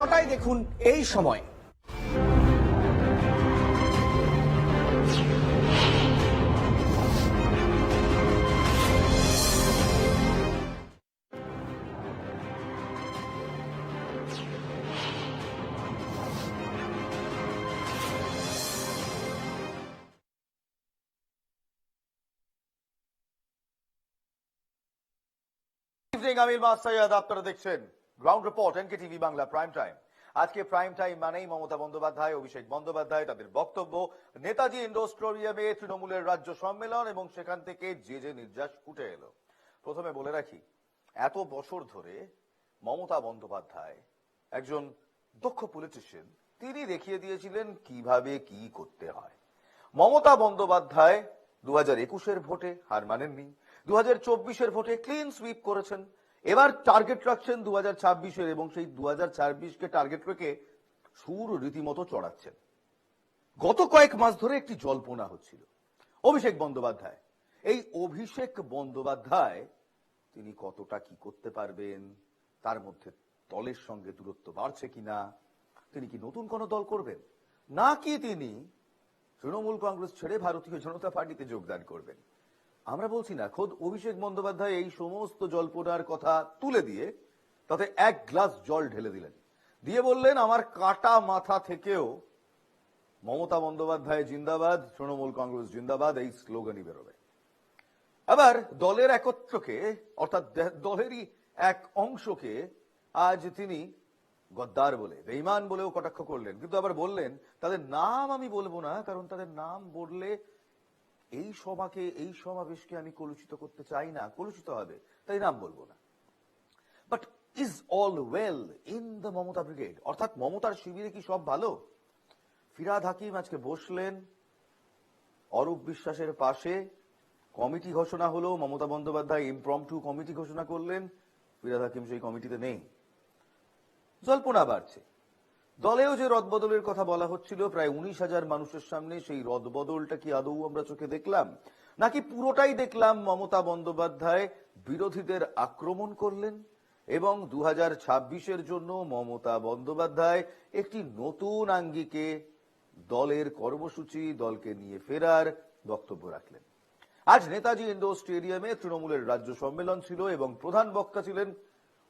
ওটাই দেখুন এই সময়। আমির মাস্টার আপনারা দেখছেন ground report NKTV Bangla prime time. আজকে প্রাইম টাইম মানেই মমতা বন্দ্যোপাধ্যায়, অভিষেক বন্দ্যোপাধ্যায়, তাদের বক্তব্য, নেতাজি ইন্ডোর স্টেডিয়ামে তৃণমূলের রাজ্য সম্মেলন এবং সেখান থেকে যে নির্যাস উঠে এলো। প্রথমে বলে রাখি, এত বছর ধরে মমতা বন্দ্যোপাধ্যায় একজন দক্ষ পলিটিশিয়ান, তিনি দেখিয়ে দিয়েছিলেন কিভাবে কি করতে হয়। মমতা বন্দ্যোপাধ্যায় 2021-এর ভোটে হার মানেননি, 2024-এর ভোটে ক্লিন সুইপ করেছেন, এবার টার্গেট রাখছেন 2026-এর এবং সেই 2026-কে টার্গেট রেখে সুর রীতিমতো চড়াচ্ছেন। গত কয়েক মাস ধরে একটি জল্পনা হচ্ছিল অভিষেক বন্দ্যোপাধ্যায়, এই অভিষেক বন্দ্যোপাধ্যায় তিনি কতটা কি করতে পারবেন, তার মধ্যে দলের সঙ্গে দূরত্ব বাড়ছে কিনা, তিনি কি নতুন কোন দল করবেন নাকি তিনি তৃণমূল কংগ্রেস ছেড়ে ভারতীয় জনতা পার্টিতে যোগদান করবেন। আমরা বলছি না, খোদ অভিষেক বন্দ্যোপাধ্যায় এই সমস্ত জল্পনার কথা তুলে দিয়ে তাতে এক গ্লাস জল ঢেলে দিলেন, দিয়ে বললেন আমার কাটা মাথা থেকেও মমতা বন্দ্যোপাধ্যায় জিন্দাবাদ, তৃণমূল কংগ্রেস জিন্দাবাদ এই স্লোগানই বেরোবে। আবার দলের একত্রকে, অর্থাৎ দলেরই এক অংশকে আজ তিনি গদ্দার বলে, বেঈমান বলেও কটাক্ষ করলেন, কিন্তু আবার বললেন তাদের নাম আমি বলবো না, কারণ তাদের নাম বললে এই সভাকে, এই সমাবেশকে আমি কলুষিত করতে চাই না, কলুষিত হবে, তাই নাম বলবো না। But is all well in the Mamata brigade, অর্থাৎ মমতার শিবিরে কি সব ভালো? ফিরহাদ হাকিম আজকে বসলেন অরূপ বিশ্বাসের পাশে, কমিটি ঘোষণা হলো, মমতা বন্দ্যোপাধ্যায় ইমপ্রম্পটু কমিটি ঘোষণা করলেন, ফিরহাদ হাকিম সেই কমিটিতে নেই। জল্পনা বাড়ছে, দলেও যে রদবদলের কথা বলা হচ্ছিল প্রায় 19,000 মানুষের সামনে, সেই রদবদলটা কি আদৌ আমরা চোখে দেখলাম, নাকি পুরোটাই দেখলাম মমতা বন্দ্যোপাধ্যায় বিরোধীদের আক্রমণ করলেন এবং 2026-এর জন্য মমতা বন্দ্যোপাধ্যায় একটি নতুন আঙ্গিকে দলের কর্মসূচি, দলকে নিয়ে ফেরার বক্তব্য রাখলেন। আজ নেতাজি ইন্ডোর স্টেডিয়ামে তৃণমূলের রাজ্য সম্মেলন ছিল এবং প্রধান বক্তা ছিলেন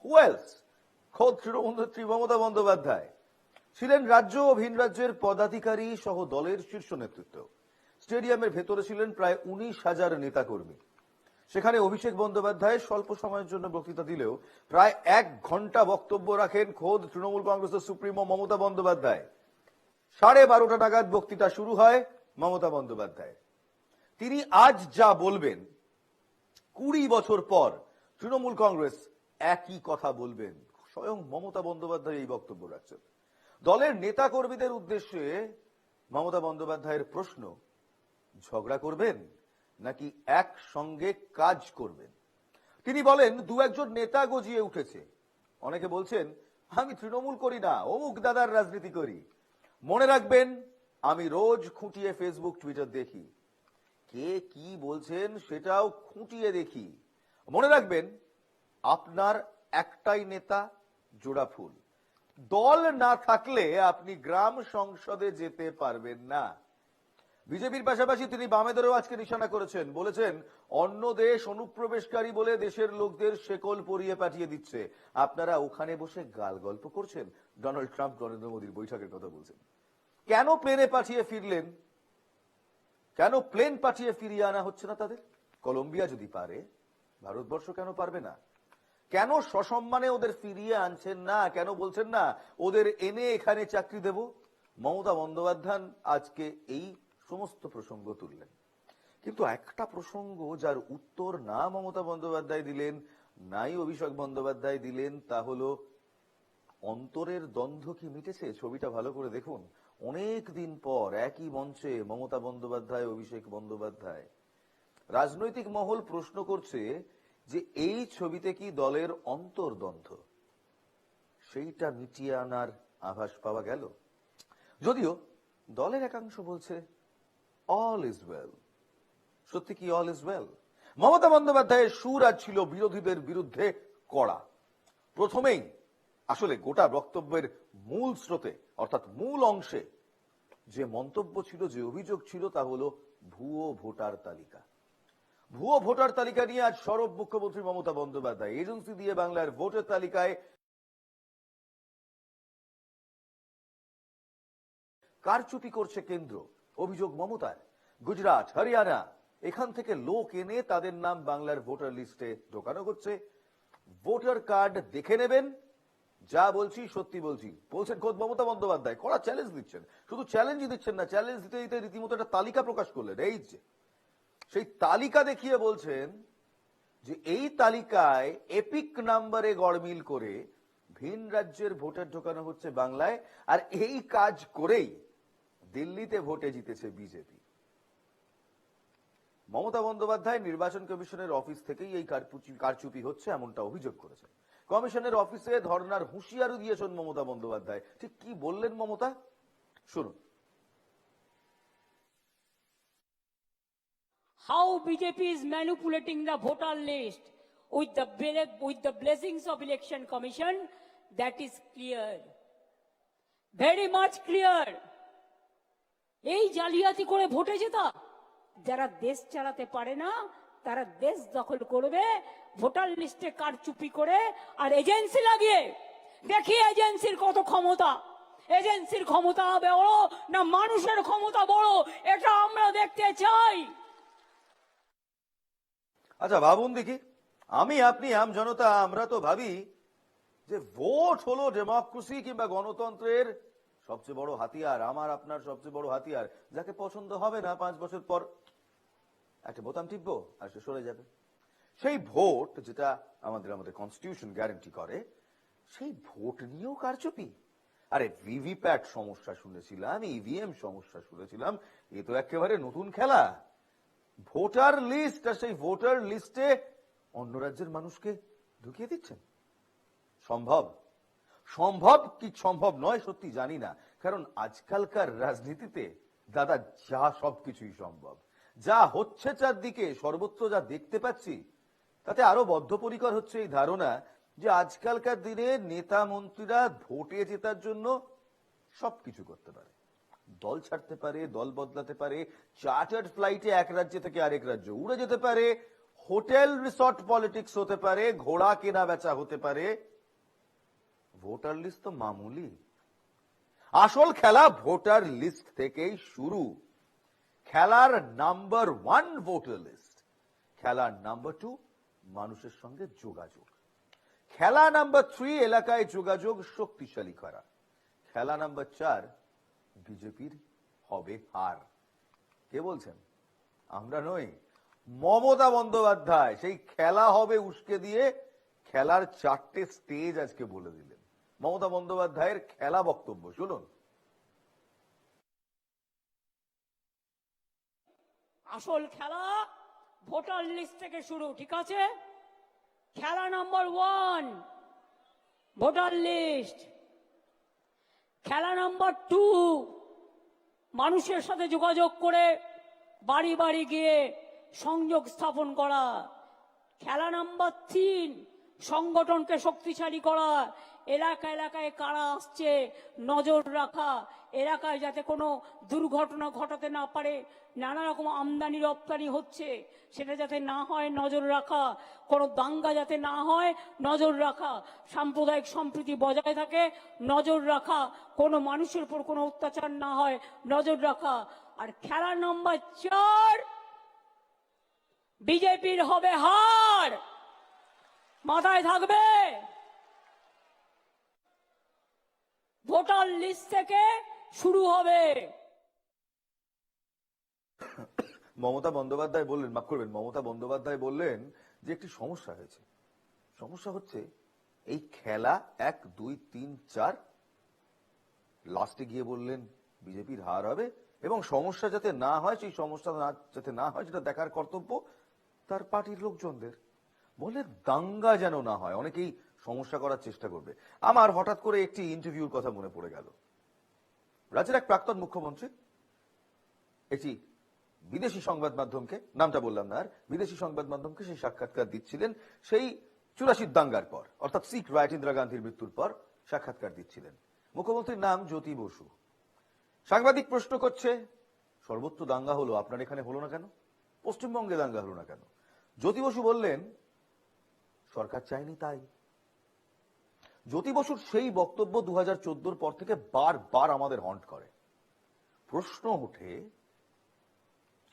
হু এলস, খোদ তৃণমূলনেত্রী মমতা বন্দ্যোপাধ্যায়, ছিলেন রাজ্য ও ভিন রাজ্যের পদাধিকারী সহ দলের শীর্ষ নেতৃত্ব। স্টেডিয়ামের ভেতরে ছিলেন প্রায় 19,000 নেতাকর্মী। সেখানে অভিষেক বন্দ্যোপাধ্যায় স্বল্প সময়ের জন্য বক্তৃতা দিলেও প্রায় 1 ঘন্টা বক্তব্য রাখেন খোদ তৃণমূল কংগ্রেসের সুপ্রিমো মমতা বন্দ্যোপাধ্যায়। 12:30 নাগাদ বক্তৃতা শুরু হয় মমতা বন্দ্যোপাধ্যায়। তিনি আজ যা বলবেন 20 বছর পর তৃণমূল কংগ্রেস একই কথা বলবেন, স্বয়ং মমতা বন্দ্যোপাধ্যায় এই বক্তব্য রাখছেন। দলের নেতা কর্মীদের উদ্দেশ্যে মমতা বন্দ্যোপাধ্যায়ের প্রশ্ন, ঝগড়া করবেন নাকি একসঙ্গে কাজ করবেন? তিনি বলেন 2-1 নেতা গজিয়ে উঠেছে, অনেকে বলছেন আমি তৃণমূল করি না, অমুক দাদার রাজনীতি করি। মনে রাখবেন আমি রোজ খুঁটিয়ে ফেসবুক টুইটার দেখি, কে কি বলছেন সেটাও খুঁটিয়ে দেখি। মনে রাখবেন আপনার একটাই নেতা, জোড়া ফুল। দল না থাকলে আপনি গ্রাম সংসদে যেতে পারবেন না। বিজেপির পাশাপাশি তিনি বামেদেরও আজকে নিশানা করেছেন, বলেছেন অন্য দেশ অনুপ্রবেশকারী বলে দেশের লোকদের শেকল পরিয়ে পাঠিয়ে দিচ্ছে, আপনারা ওখানে বসে গাল গল্প করছেন। ডোনাল্ড ট্রাম্প নরেন্দ্র মোদীর বৈঠকের কথা বলছেন। কেন প্লেনে পাঠিয়ে ফিরলেন? কেন প্লেন পাঠিয়ে ফিরিয়ে আনা হচ্ছে না তাদের? কলম্বিয়া যদি পারে, ভারতবর্ষ কেন পারবে না? কেন সসম্মানে ওদের ফিরিয়ে আনছেন না? কেন বলছেন না ওদের এনে এখানে চাকরি দেব? মমতা বন্দ্যোপাধ্যায় আজকে এই সমস্ত প্রসঙ্গ তুললেন, কিন্তু একটা প্রসঙ্গ যার উত্তর না মমতা বন্দ্যোপাধ্যায় দিলেন, নাই অভিষেক বন্দ্যোপাধ্যায় দিলেন, তা হলো অন্তরের দ্বন্দ্ব কি মিটেছে? ছবিটা ভালো করে দেখুন। অনেক দিন পর একই মঞ্চে মমতা বন্দ্যোপাধ্যায়, অভিষেক বন্দ্যোপাধ্যায়। রাজনৈতিক মহল প্রশ্ন করছে যে এই ছবিতে কি দলের অন্তর্দ্বন্দ্ব সেইটা মিটিয়ে আনার আভাস পাওয়া গেল? যদিও দলের একাংশ বলছে অল ইজ ওয়েল। সত্যি কি অল ইজ ওয়েল? মমতা বন্দ্যোপাধ্যায়ের সুর আজ ছিল বিরোধীদের বিরুদ্ধে কড়া। প্রথমেই আসলে গোটা বক্তব্যের মূল স্রোতে অর্থাৎ মূল অংশে যে মন্তব্য ছিল, যে অভিযোগ ছিল, তা হলো ভুয়ো ভোটার তালিকা। ভুয়ো ভোটার তালিকা নিয়ে আজ সরব মুখ্যমন্ত্রী মমতা বন্দ্যোপাধ্যায় এজেন্সি দিয়ে বাংলার ভোটার তালিকায় কারচুপি করছে কেন্দ্র, অভিযোগ মমতার। গুজরাট, হরিয়ানা এখান থেকে লোক এনে তাদের নাম বাংলার ভোটার লিস্টে ঢোকানো হচ্ছে। ভোটার কার্ড দেখে নেবেন, যা বলছি সত্যি বলছি বলছেন খোদ মমতা বন্দ্যোপাধ্যায়। কড়া চ্যালেঞ্জ দিচ্ছেন, শুধু চ্যালেঞ্জই দিচ্ছেন না, চ্যালেঞ্জ দিতে দিতে রীতিমতো একটা তালিকা প্রকাশ করলেন। এই যে সেই তালিকা দেখিয়ে বলছেন যে এই তালিকায় এপিক নাম্বারে গড়মিল করে ভিন রাজ্যের ভোটার ঢোকানো হচ্ছে বাংলায়, আর এই কাজ করেই দিল্লিতে ভোটে জিতেছে বিজেপি। মমতা বন্দ্যোপাধ্যায় নির্বাচন কমিশনের অফিস থেকেই এই কারচুপি হচ্ছে এমনটা অভিযোগ করেছেন। কমিশনের অফিসে ধর্নার হুঁশিয়ারি দিয়েছেন মমতা বন্দ্যোপাধ্যায়। ঠিক কি বললেন মমতা, শুনুন। How BJP is manipulating the voter list with the blessings of Election Commission, that is clear. Very much clear. এই জালিয়াতি করে ভোটে জেতা, যারা দেশ চালাতে পারে না তারা দেশ দখল করবে ভোটার লিস্টে কারচুপি করে আর এজেন্সি লাগিয়ে। দেখি এজেন্সির কত ক্ষমতা, এজেন্সির ক্ষমতা বড় না মানুষের ক্ষমতা বড়, এটা আমরা দেখতে চাই। আচ্ছা ভাবুন দেখি, আমি আপনি আম জনতা আমরা তো ভাবি যে ভোট হলো ডেমোক্রেসি কিংবা গণতন্ত্রের সবচেয়ে বড় হাতিয়ার, আমার আপনার সবচেয়ে বড় হাতিয়ার। যাকে পছন্দ হবে না 5 বছর পর একটা বোতাম টিপবো আর সে সরে যাবে। সেই ভোট যেটা আমাদের কনস্টিটিউশন গ্যারান্টি করে, সেই ভোট নিয়েও কারচুপি। আরে ভিভিপ্যাট সমস্যা শুনেছিলাম, ইভিএম সমস্যা শুনেছিলাম, এ তো একেবারে নতুন খেলা। ভোটার লিস্ট, আর সেই ভোটার লিস্টে অন্য রাজ্যের মানুষকে ঢুকিয়ে দিচ্ছেন। সম্ভব? সম্ভব কি সম্ভব নয় সত্যি জানি না, কারণ আজকালকার রাজনীতিতে দাদা যা সবকিছুই সম্ভব। যা হচ্ছে চারদিকে, সর্বত্র যা দেখতে পাচ্ছি, তাতে আরো বদ্ধপরিকর হচ্ছে এই ধারণা যে আজকালকার দিনে নেতা মন্ত্রীরা ভোটে জেতার জন্য সবকিছু করতে পারে। দল ছাড়তে পারে, দল বদলাতে পারে, চার্টার্ড ফ্লাইটে এক রাজ্য থেকে আরেক রাজ্য উড়ে যেতে পারে, হোটেল রিসর্ট পলিটিক্স হতে পারে, ঘোড়া কেনা বেচা হতে পারে। ভোটার লিস্ট তো মামুলি, আসল খেলা ভোটার লিস্ট থেকেই শুরু। খেলার নাম্বার 1 ভোটার লিস্ট, খেলার নাম্বার 2 মানুষের সঙ্গে যোগাযোগ, খেলা নাম্বার 3 এলাকায় যোগাযোগ শক্তিশালী করা, খেলা নাম্বার 4 বিজেপির হবে হার। কে বলছেন? আমরা নই, মমতা বন্দ্যোপাধ্যায়। সেই খেলা হবে উস্কে দিয়ে খেলার 4টে স্টেজ আজকে বলে দিলেন। মমতা বন্দ্যোপাধ্যায়ের খেলা বক্তব্য শুনুন। আসল খেলা ভোটার লিস্ট থেকে শুরু, ঠিক আছে? খেলা নাম্বার 1 ভোটার লিস্ট। খেলা নাম্বার 2 মানুষের সাথে যোগাযোগ করে বাড়ি বাড়ি গিয়ে সংযোগ স্থাপন করা। খেলা নাম্বার 3 সংগঠনকে শক্তিশালী করা, এলাকা এলাকায় কারা আসছে নজর রাখা, এলাকায় যাতে কোনো দুর্ঘটনা ঘটাতে না পারে, নানা রকম আমদানি রপ্তানি হচ্ছে সেটা যাতে না হয় নজর রাখা, কোনো দাঙ্গা যাতে না হয় নজর রাখা, সাম্প্রদায়িক সম্প্রীতি বজায় থাকে নজর রাখা, কোনো মানুষের উপর কোনো অত্যাচার না হয় নজর রাখা। আর খেলা নম্বর 4 বিজেপির হবে হার, মাথায় থাকবে। ভোটার লিস্ট থেকে শুরু হবে। মমতা বন্দ্যোপাধ্যায় বললেন, মাফ করবেন, মমতা বন্দ্যোপাধ্যায় বললেন যে একটি সমস্যা হয়েছে। সমস্যা হচ্ছে এই খেলা 1 2 3 4, লাস্টে গিয়ে বললেন বিজেপির হার হবে, এবং সমস্যা যাতে না হয়, সেই সমস্যা যাতে না হয় সেটা দেখার কর্তব্য তার পার্টির লোকজনদের। বলে দাঙ্গা যেন না হয়, অনেকেই সমস্যা করার চেষ্টা করবে। আমার হঠাৎ করে একটি ইন্টারভিউর কথা মনে পড়ে গেল। রাজ্যের এক প্রাক্তন মুখ্যমন্ত্রী একটি বিদেশি সংবাদ মাধ্যমকে, নামটা বললাম না আর, বিদেশি সংবাদ মাধ্যমকে সেই সাক্ষাৎকার দিচ্ছিলেন সেই 84 দাঙ্গার পর, অর্থাৎ শিখ রাইট ইন্দিরা গান্ধীর মৃত্যুর পর সাক্ষাৎকার দিচ্ছিলেন। মুখ্যমন্ত্রীর নাম জ্যোতি বসু। সাংবাদিক প্রশ্ন করছে, সর্বত্র দাঙ্গা হলো, আপনার এখানে হলো না কেন? পশ্চিমবঙ্গে দাঙ্গা হলো না কেন? জ্যোতি বসু বললেন, সরকার চায়নি তাই। জ্যোতি বসুর সেই বক্তব্য 2014 পর থেকে বারবার আমাদের হন্ট করে। প্রশ্ন ওঠে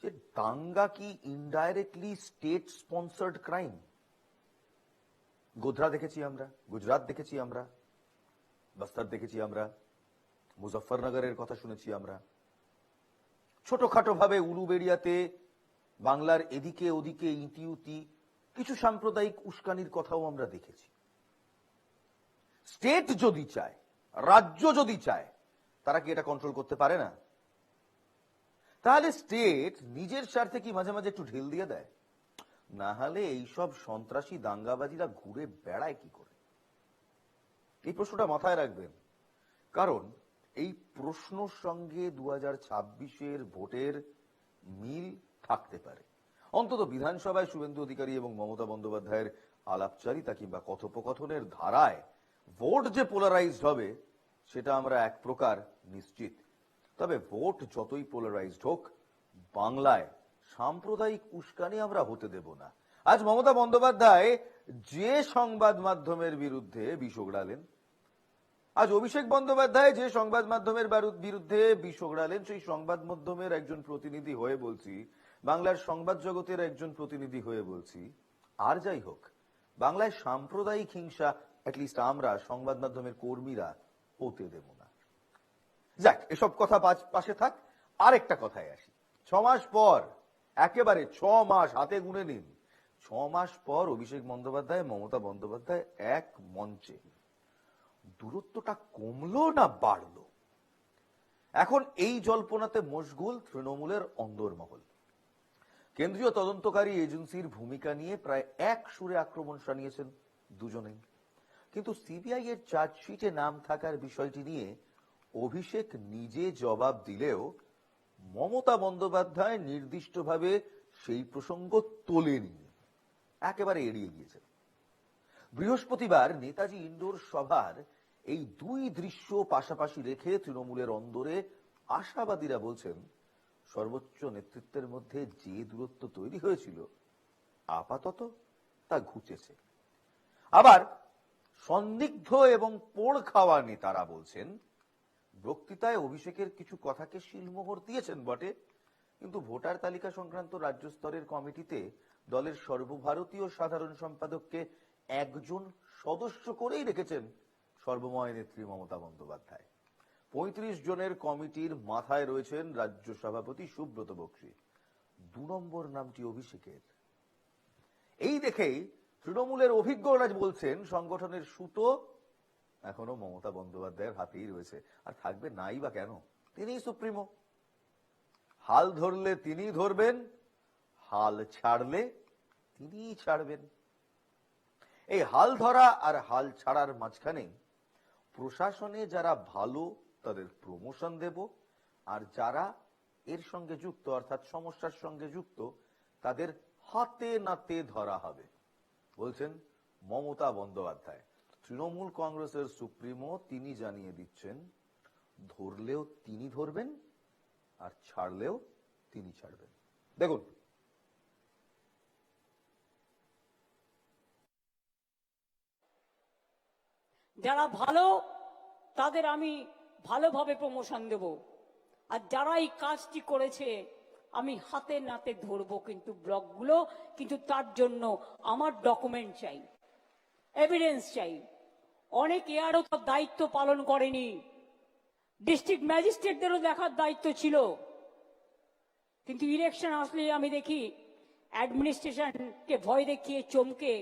যে দাঙ্গা কি indirectly state sponsored crime? Godhra দেখেছি আমরা, গুজরাট দেখেছি আমরা, বস্তার দেখেছি আমরা, মুজফ্ফরনগরের কথা শুনেছি আমরা, ছোটখাটো ভাবে উলুবেড়িয়াতে বাংলার এদিকে ওদিকে ইতিউতি কিছু সাম্প্রদায়িক উস্কানির কথাও আমরা দেখেছি। স্টেট যদি চায়, রাজ্য যদি চায়, তারা কি এটা কন্ট্রোল করতে পারে না? তাহলে স্টেট নিজের স্বার্থে কি মাঝে মাঝে একটু ঢিল দিয়ে দেয়? না হলে এইসব সন্ত্রাসী দাঙ্গাবাজিরা ঘুরে বেড়ায় কি করে? এই প্রশ্নটা মাথায় রাখবেন, কারণ এই প্রশ্নর সঙ্গে 2026-এর ভোটের মিল থাকতে পারে। অন্তত বিধানসভায় শুভেন্দু অধিকারী এবং মমতা বন্দ্যোপাধ্যায়ের আলাপচারিতা কিংবা কথোপকথনের ধারায় ভোট যে পোলারাইজড হবে সেটা আমরা এক প্রকার নিশ্চিত। তবে ভোট যতই পোলারাইজড হোক, বাংলায় সাম্প্রদায়িক উস্কানি আমরা হতে দেব না। আজ মমতা বন্দ্যোপাধ্যায় যে সংবাদ মাধ্যমের বিরুদ্ধে বিষ ওগড়ালেন, আজ অভিষেক বন্দ্যোপাধ্যায় যে সংবাদ মাধ্যমের বিরুদ্ধে বিষ ওগড়ালেন, সেই সংবাদ মাধ্যমের একজন প্রতিনিধি হয়ে বলছি, বাংলার সংবাদ জগতের একজন প্রতিনিধি হয়ে বলছি, আর যাই হোক, বাংলায় সাম্প্রদায়িক হিংসা অ্যাটলিস্ট আমরা সংবাদ মাধ্যমের কর্মীরা হতে দেব না। যাক, এসব কথা পাশে থাক, আরেকটা কথায় আসি। 6 মাস পর, একেবারে 6 মাস হাতে গুনে নিন, 6 মাস পর অভিষেক বন্দ্যোপাধ্যায় মমতা বন্দ্যোপাধ্যায় এক মঞ্চে। দূরত্বটা কমলো না বাড়লো? এখন এই জল্পনাতে মশগুল তৃণমূলের অন্দরমহল। কেন্দ্রীয় তদন্তকারী এজেন্সির ভূমিকা নিয়ে প্রায় এক সুরে আক্রমণ শানিয়েছেন দুজনেই। কিন্তু সিবিআই এর চার্জশিটে নাম থাকার বিষয়টি নিয়ে অভিষেক নিজে জবাব দিলেও মমতা বন্দ্যোপাধ্যায় নির্দিষ্টভাবে সেই প্রসঙ্গ তোলেনি, একেবারে এড়িয়ে গিয়েছেন। বৃহস্পতিবার নেতাজি ইন্ডোর সভার এই দুই দৃশ্য পাশাপাশি রেখে তৃণমূলের অন্দরে আশাবাদীরা বলছেন, সর্বোচ্চ নেতৃত্বের মধ্যে যে দূরত্ব তৈরি হয়েছিল আপাতত তা ঘুচেছে। আবার সন্দিগ্ধ এবং পোড় খাওয়া নেতারা বলছেন, বক্তৃতায় অভিষেকের কিছু কথাকে শিলমোহর দিয়েছেন বটে, কিন্তু ভোটার তালিকা সংক্রান্ত রাজ্য স্তরের কমিটিতে দলের সর্বভারতীয় সাধারণ সম্পাদককে একজন সদস্য করেই রেখেছেন সর্বময় নেত্রী মমতা বন্দ্যোপাধ্যায়। 35 জনের কমিটির মাথায় রয়েছেন রাজ্য সভাপতি সুব্রত বক্সী। 2 নম্বর নামটি অভিষেকের। এই দেখেই তৃণমূলের অভিজ্ঞরা বলছেন, সংগঠনের সুতো এখনো মমতা বন্দ্যোপাধ্যায়ের হাতেই রয়েছে, আর থাকবে নাই বা কেন? তিনিই সুপ্রিমো। হাল ধরলে তিনি ধরবেন, হাল ছাড়লে তিনিই ছাড়বেন। এই হাল ধরা আর হাল ছাড়ার মাঝখানে প্রশাসনে যারা ভালো তাদের প্রমোশন দেব, আর যারা এর সঙ্গে যুক্ত অর্থাৎ সমস্যার সঙ্গে যুক্ত তাদের হাতে নাতে ধরা হবে, বলছেন মমতা বন্দ্যোপাধ্যায়। তৃণমূল কংগ্রেসের সুপ্রিমো তিনি জানিয়ে দিচ্ছেন, ধরলেও তিনি ধরবেন আর ছাড়লেও তিনি ছাড়বেন। দেখুন, যারা ভালো তাদের আমি ভালোভাবে প্রমোশন দেব, আর যারা এই কাজটি করেছে আমি হাতে নাতে ধরবো কিন্তু ব্লকগুলো, কিন্তু তার জন্য আমার ডকুমেন্ট চাই, এভিডেন্স চাই। অনেক এআরও তার দায়িত্ব পালন করেনি, ডিস্ট্রিক্ট ম্যাজিস্ট্রেটদেরও দেখার দায়িত্ব ছিল, কিন্তু ইলেকশন আসলে আমি দেখি অ্যাডমিনিস্ট্রেশনকে ভয় দেখিয়ে চমকে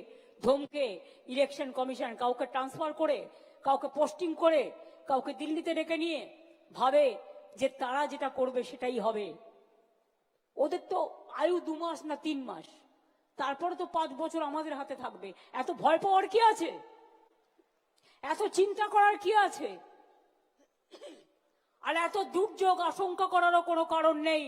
ধমকে ইলেকশন কমিশন কাউকে ট্রান্সফার করে, কাউকে পোস্টিং করে, কাউকে দিল্লিতে ডেকে নিয়ে ভাবে যে তারা যেটা করবে সেটাই হবে। ওদের তো আয়ু 2 মাস না 3 মাস, তারপরে তো 5 বছর আমাদের হাতে থাকবে। এত ভয় পাওয়ার কি আছে? এত চিন্তা করার কি আছে? আর এত দুর্যোগ আশঙ্কা করারও কোনো কারণ নেই।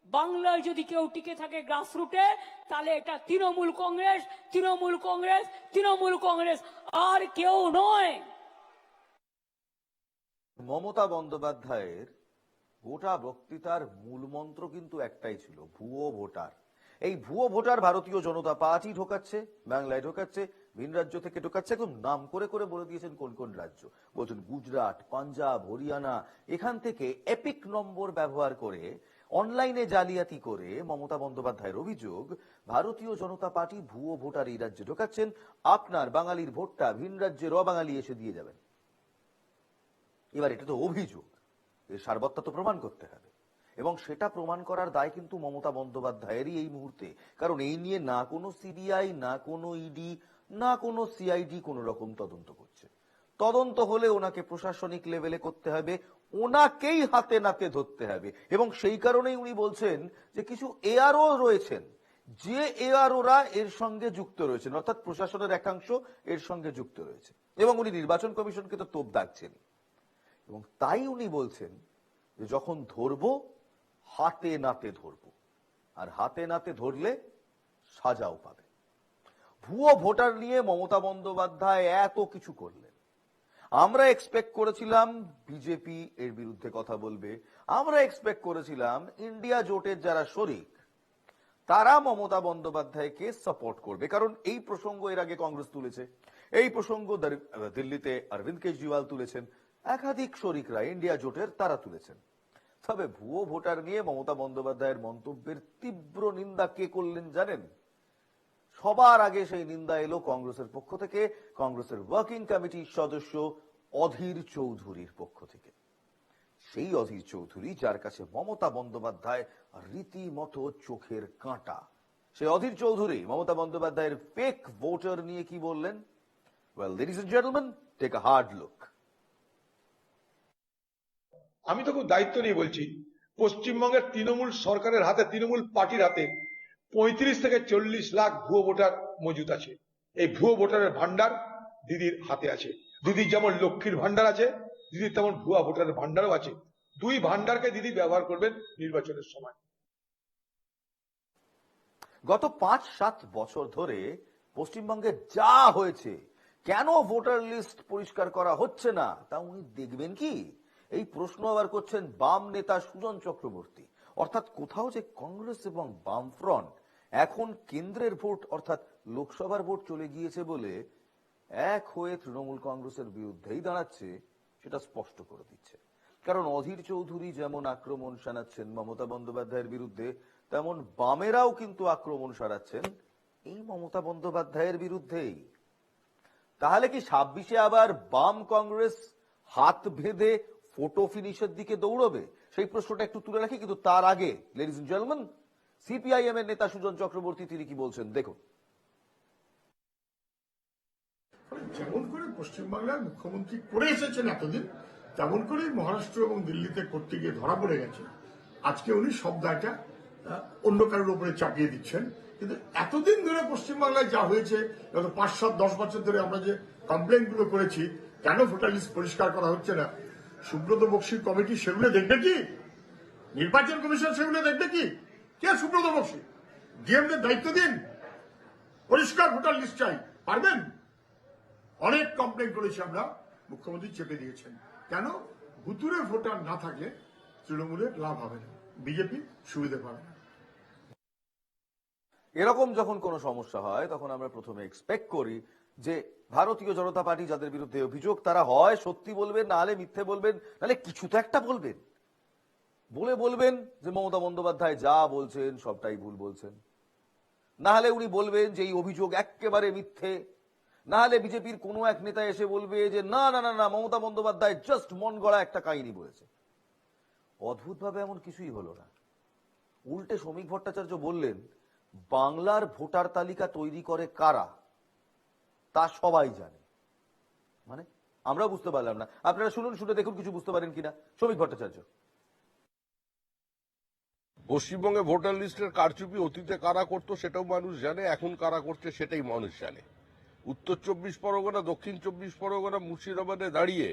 বাংলায় যদি কেউ টিকে থাকে গ্রাসরুটে, তাহলে এটা তৃণমূল কংগ্রেস, তৃণমূল কংগ্রেস, তৃণমূল কংগ্রেস, আর কেউ নয়। মমতা বন্দ্যোপাধ্যায়ের গোটা বক্তৃতার মূল মন্ত্র কিন্তু একটাই ছিল, ভুয়ো ভোটার। এই ভুয়ো ভোটার ভারতীয় জনতা পার্টি ঢোকাচ্ছে, বাংলায় ঢোকাচ্ছে, ভিন রাজ্য থেকে ঢোকাচ্ছে। একদম নাম করে করে বলে দিয়েছেন কোন কোন রাজ্য। বলছেন গুজরাট, পাঞ্জাব, হরিয়ানা। এখান থেকে এপিক নম্বর ব্যবহার করে অনলাইনে জালিয়াতি করে মমতা বন্দ্যোপাধ্যায়ের অভিযোগ, ভারতীয় জনতা পার্টি ভুয়ো ভোটার এই রাজ্যে ঢোকাচ্ছেন। আপনার বাঙালির ভোটটা ভিন রাজ্যের অবাঙালি এসে দিয়ে যাবেন। এবার এটা তো অভিযোগ, এর সারবত্তা তো প্রমাণ করতে হবে, এবং সেটা প্রমাণ করার দায় কিন্তু মমতা বন্দ্যোপাধ্যায়েরই এই মুহূর্তে। কারণ এই নিয়ে না কোনো সিবিআই, না কোনো ইডি, না কোনো সিআইডি কোন রকম তদন্ত করছে। তদন্ত হলে ওনাকে প্রশাসনিক লেভেলে করতে হবে, ওনাকেই হাতে নাতে ধরতে হবে। এবং সেই কারণেই উনি বলছেন যে কিছু এআরও রয়েছেন, যে এআরওরা এর সঙ্গে যুক্ত রয়েছেন, অর্থাৎ প্রশাসনের একাংশ এর সঙ্গে যুক্ত রয়েছে। এবং উনি নির্বাচন কমিশনকে তো তোপ দাগছেন। এবং তাই উনি বলছেন যে যখন ধরবো হাতে নাতে ধরবো, আর হাতে নাতে ধরলে সাজাও পাবে। ভুয়ো ভোটার নিয়ে মমতা বন্দ্যোপাধ্যায় এত কিছু করলেন। আমরা এক্সপেক্ট করেছিলাম বিজেপি এর বিরুদ্ধে কথা বলবে, আমরা এক্সপেক্ট করেছিলাম ইন্ডিয়া জোটের যারা শরিক তারা মমতা বন্দ্যোপাধ্যায়কে সাপোর্ট করবে, কারণ এই প্রসঙ্গ এর আগে কংগ্রেস তুলেছে, এই প্রসঙ্গ দিল্লিতে অরবিন্দ কেজরিওয়াল তুলেছেন, একাধিক শরিকরা ইন্ডিয়া জোটের তারা তুলেছেন। তবে ভুয়ো ভোটার নিয়ে মমতা বন্দ্যোপাধ্যায়ের মন্তব্যের তীব্র নিন্দা কে করলেন জানেন? সবার আগে সেই নিন্দা এলো কংগ্রেসের পক্ষ থেকে, কংগ্রেসের ওয়ার্কিং কমিটির সদস্য অধীর চৌধুরীর পক্ষ থেকে। সেই অধীর চৌধুরী যার কাছে মমতা বন্দ্যোপাধ্যায় রীতিমতো চোখের কাঁটা, সেই অধীর চৌধুরী মমতা বন্দ্যোপাধ্যায়ের ফেক ভোটার নিয়ে কি বললেন? Well, ladies and gentleman, take a hard look. আমি তো খুব দায়িত্ব নিয়ে বলছি, পশ্চিমবঙ্গের তৃণমূল সরকারের হাতে, তৃণমূল পার্টির হাতে 35 থেকে 40 লাখ ভুয়ো ভোটার মজুত আছে। এই ভুয়ো ভোটারের ভান্ডার দিদির হাতে আছে। দিদির যেমন লক্ষ্মীর ভান্ডার আছে, দিদির তেমন ভুয়া ভোটারের ভান্ডারও আছে। দুই ভান্ডারকে দিদি ব্যবহার করবেন নির্বাচনের সময়। গত 5-7 বছর ধরে পশ্চিমবঙ্গে যা হয়েছে, কেন ভোটার লিস্ট পরিষ্কার করা হচ্ছে না তা উনি দেখবেন কি? এই প্রশ্ন আবার করছেন বাম নেতা সুজন চক্রবর্তী। অর্থাৎ কোথাও যে কংগ্রেস এবং বামফ্রন্ট এখন কেন্দ্রের ভোট অর্থাৎ লোকসভার ভোট চলে গিয়েছে বলে এক হয়ে তৃণমূল কংগ্রেসের বিরুদ্ধেই দাঁড়াচ্ছে, সেটা স্পষ্ট করে দিচ্ছে। কারণ অধীর চৌধুরী যেমন আক্রমণ শানাচ্ছেন মমতা বন্দ্যোপাধ্যায়ের বিরুদ্ধে, তেমন বামেরাও কিন্তু আক্রমণ সারাচ্ছেন এই মমতা বন্দ্যোপাধ্যায়ের বিরুদ্ধেই। তাহলে কি 26-এ আবার বাম কংগ্রেস হাত বেঁধে ফটো ফিনিশের দিকে দৌড়বে? সেই প্রশ্নটা একটু তুলে রাখি, কিন্তু তার আগে লেডিজ এন্ড জেন্টলম্যান, সিপিআইএম এর নেতা সুজন চক্রবর্তী তিনি কি বলছেন দেখুন। যেমন করে পশ্চিমবাংলার মুখ্যমন্ত্রী করে এসেছেন এতদিন, তেমন করেই মহারাষ্ট্র এবং দিল্লিতে করতে গিয়ে ধরা পড়ে গেছে। আজকে উনি সব দায়টা অন্য কারোর উপরে চাপিয়ে দিচ্ছেন। কিন্তু এতদিন ধরে পশ্চিমবাংলায় যা হয়েছে, গত 5-7-10 বছর ধরে আমরা যে কমপ্লেন গুলো করেছি, কেন ভোটার লিস্ট পরিষ্কার করা হচ্ছে না, সুব্রত বক্সির কমিটি সেগুলো দেখবে কি? নির্বাচন কমিশন সেগুলো দেখবে কি? কে সুব্রত বক্সি? ডিএমদের দায়িত্ব দিন, পরিষ্কার ভোটার লিস্ট চাই। পারবেন? অনেক কমপ্লেন করেছি আমরা, মুখ্যমন্ত্রী চেপে দিয়েছেন। কেন? ভুতুরে ভোটার না থাকলে তৃণমূলের লাভ হবে না, বিজেপি সুবিধা পাবে না। এরকম যখন কোনো সমস্যা হয় তখন আমরা প্রথমে এক্সপেক্ট করি যে ভারতীয় জনতা পার্টি যাদের বিরুদ্ধে অভিযোগ তারা হয় সত্যি বলবেন, না হলে মিথ্যে বলবেন, নাহলে কিছু তো একটা বলবেন। বলবেন যে মমতা বন্দ্যোপাধ্যায় যা বলছেন সবটাই ভুল বলছেন, না হলে উনি বলবেন যে এই অভিযোগ একেবারে মিথ্যে, না হলে বিজেপির কোনো এক নেতা এসে বলবে যে না না না না মমতা বন্দ্যোপাধ্যায় জাস্ট মন গড়া একটা কাহিনী বলেছে। অদ্ভুতভাবে এমন কিছুই হলো না। উল্টে শ্রমিক ভট্টাচার্য বললেন বাংলার ভোটার তালিকা তৈরি করে কারা তা সবাই জানে। মানে আমরা বুঝতে পারলাম না, আপনারা শুনুন, শুনে দেখুন কিছু বুঝতে পারেন কিনা। শ্রমিক ভট্টাচার্য। পশ্চিমবঙ্গে ভোটার লিস্টের কারচুপি অতীতে কারা করতো সেটাও মানুষ জানে, এখন কারা করছে সেটাই মানুষ জানে। উত্তর 24 পরগনা, দক্ষিণ 24 পরগনা, মুর্শিদাবাদে দাঁড়িয়ে,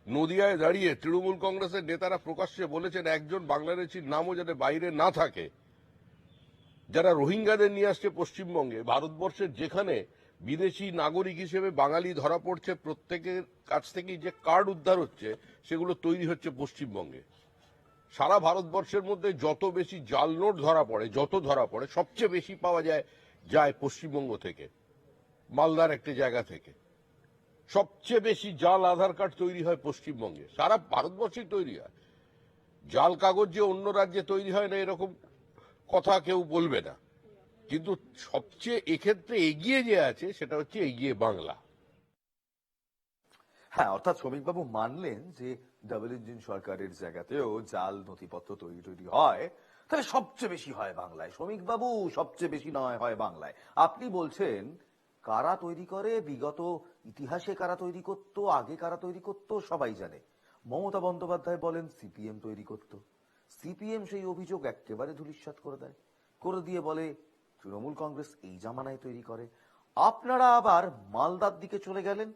নদিয়ায় দাঁড়িয়ে তৃণমূল কংগ্রেসের নেতারা প্রকাশ্যে বলেছেন একজন বাংলাদেশির নামও যাতে বাইরে না থাকে। যারা রোহিঙ্গাদের নিয়ে আসছে পশ্চিমবঙ্গে, ভারতবর্ষের যেখানে বিদেশি নাগরিক হিসেবে বাঙালি ধরা পড়ছে, প্রত্যেকের কাছ থেকেই যে কার্ড উদ্ধার হচ্ছে সেগুলো তৈরি হচ্ছে পশ্চিমবঙ্গে। সারা ভারতবর্ষের মধ্যে যত বেশি জাল নোট ধরা পড়ে সবচেয়ে বেশি পাওয়া যায় পশ্চিমবঙ্গ থেকে, মালদার একটি জায়গা থেকে। সবচেয়ে বেশি জাল আধার কার্ড তৈরি হয় পশ্চিমবঙ্গে, সারা ভারতবর্ষেই তৈরি হয়। জাল কাগজ যে অন্য রাজ্যে তৈরি হয় না এরকম কথা কেউ বলবে না, কিন্তু সবচেয়ে এক্ষেত্রে এগিয়ে যে আছে সেটা হচ্ছে এগিয়ে বাংলা। হ্যাঁ, অর্থাৎ শ্রমিকবাবু মানলেন যে ডাবল ইঞ্জিন সরকারের জায়গাতেও জাল নথিপত্র তৈরি হয়, তাহলে সবচেয়ে বেশি হয় বাংলায়। শ্রমিকবাবু সবচেয়ে বেশি নয় হয় বাংলায়। আপনি বলছেন কারা তৈরি করে, বিগত ইতিহাসে কারা তৈরি করত, আগে কারা তৈরি করত সবাই জানে। মমতা বন্দ্যোপাধ্যায় বলেন সিপিএম তৈরি করত। সিপিএম সেই অভিযোগ একেবারে ধূলিসাৎ করে দিয়ে বলে তৃণমূল কংগ্রেস এই জামানায় তৈরি করে। আপনারা আবার মালদার দিকে চলে গেলেন,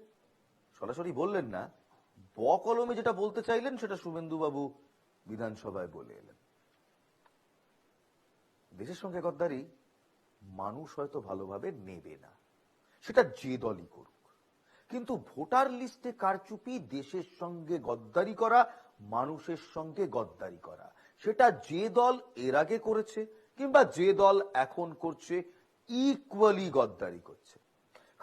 সরাসরি বললেন না, বকলমে যেটা বলতে চাইলেন সেটা শুভেন্দুবাবু বিধানসভায় বলে এলেন। দেশের সঙ্গে গদ্দারি মানুষ হয়তো ভালোভাবে নেবে না, সেটা যে দলই করুক, কিন্তু ভোটার লিস্টে কারচুপি দেশের সঙ্গে গদ্দারি করা, মানুষের সঙ্গে গদ্দারি করা, সেটা যে দল এর আগে করেছে কিংবা যে দল এখন করছে, ইকুয়ালি গদ্দারি করছে।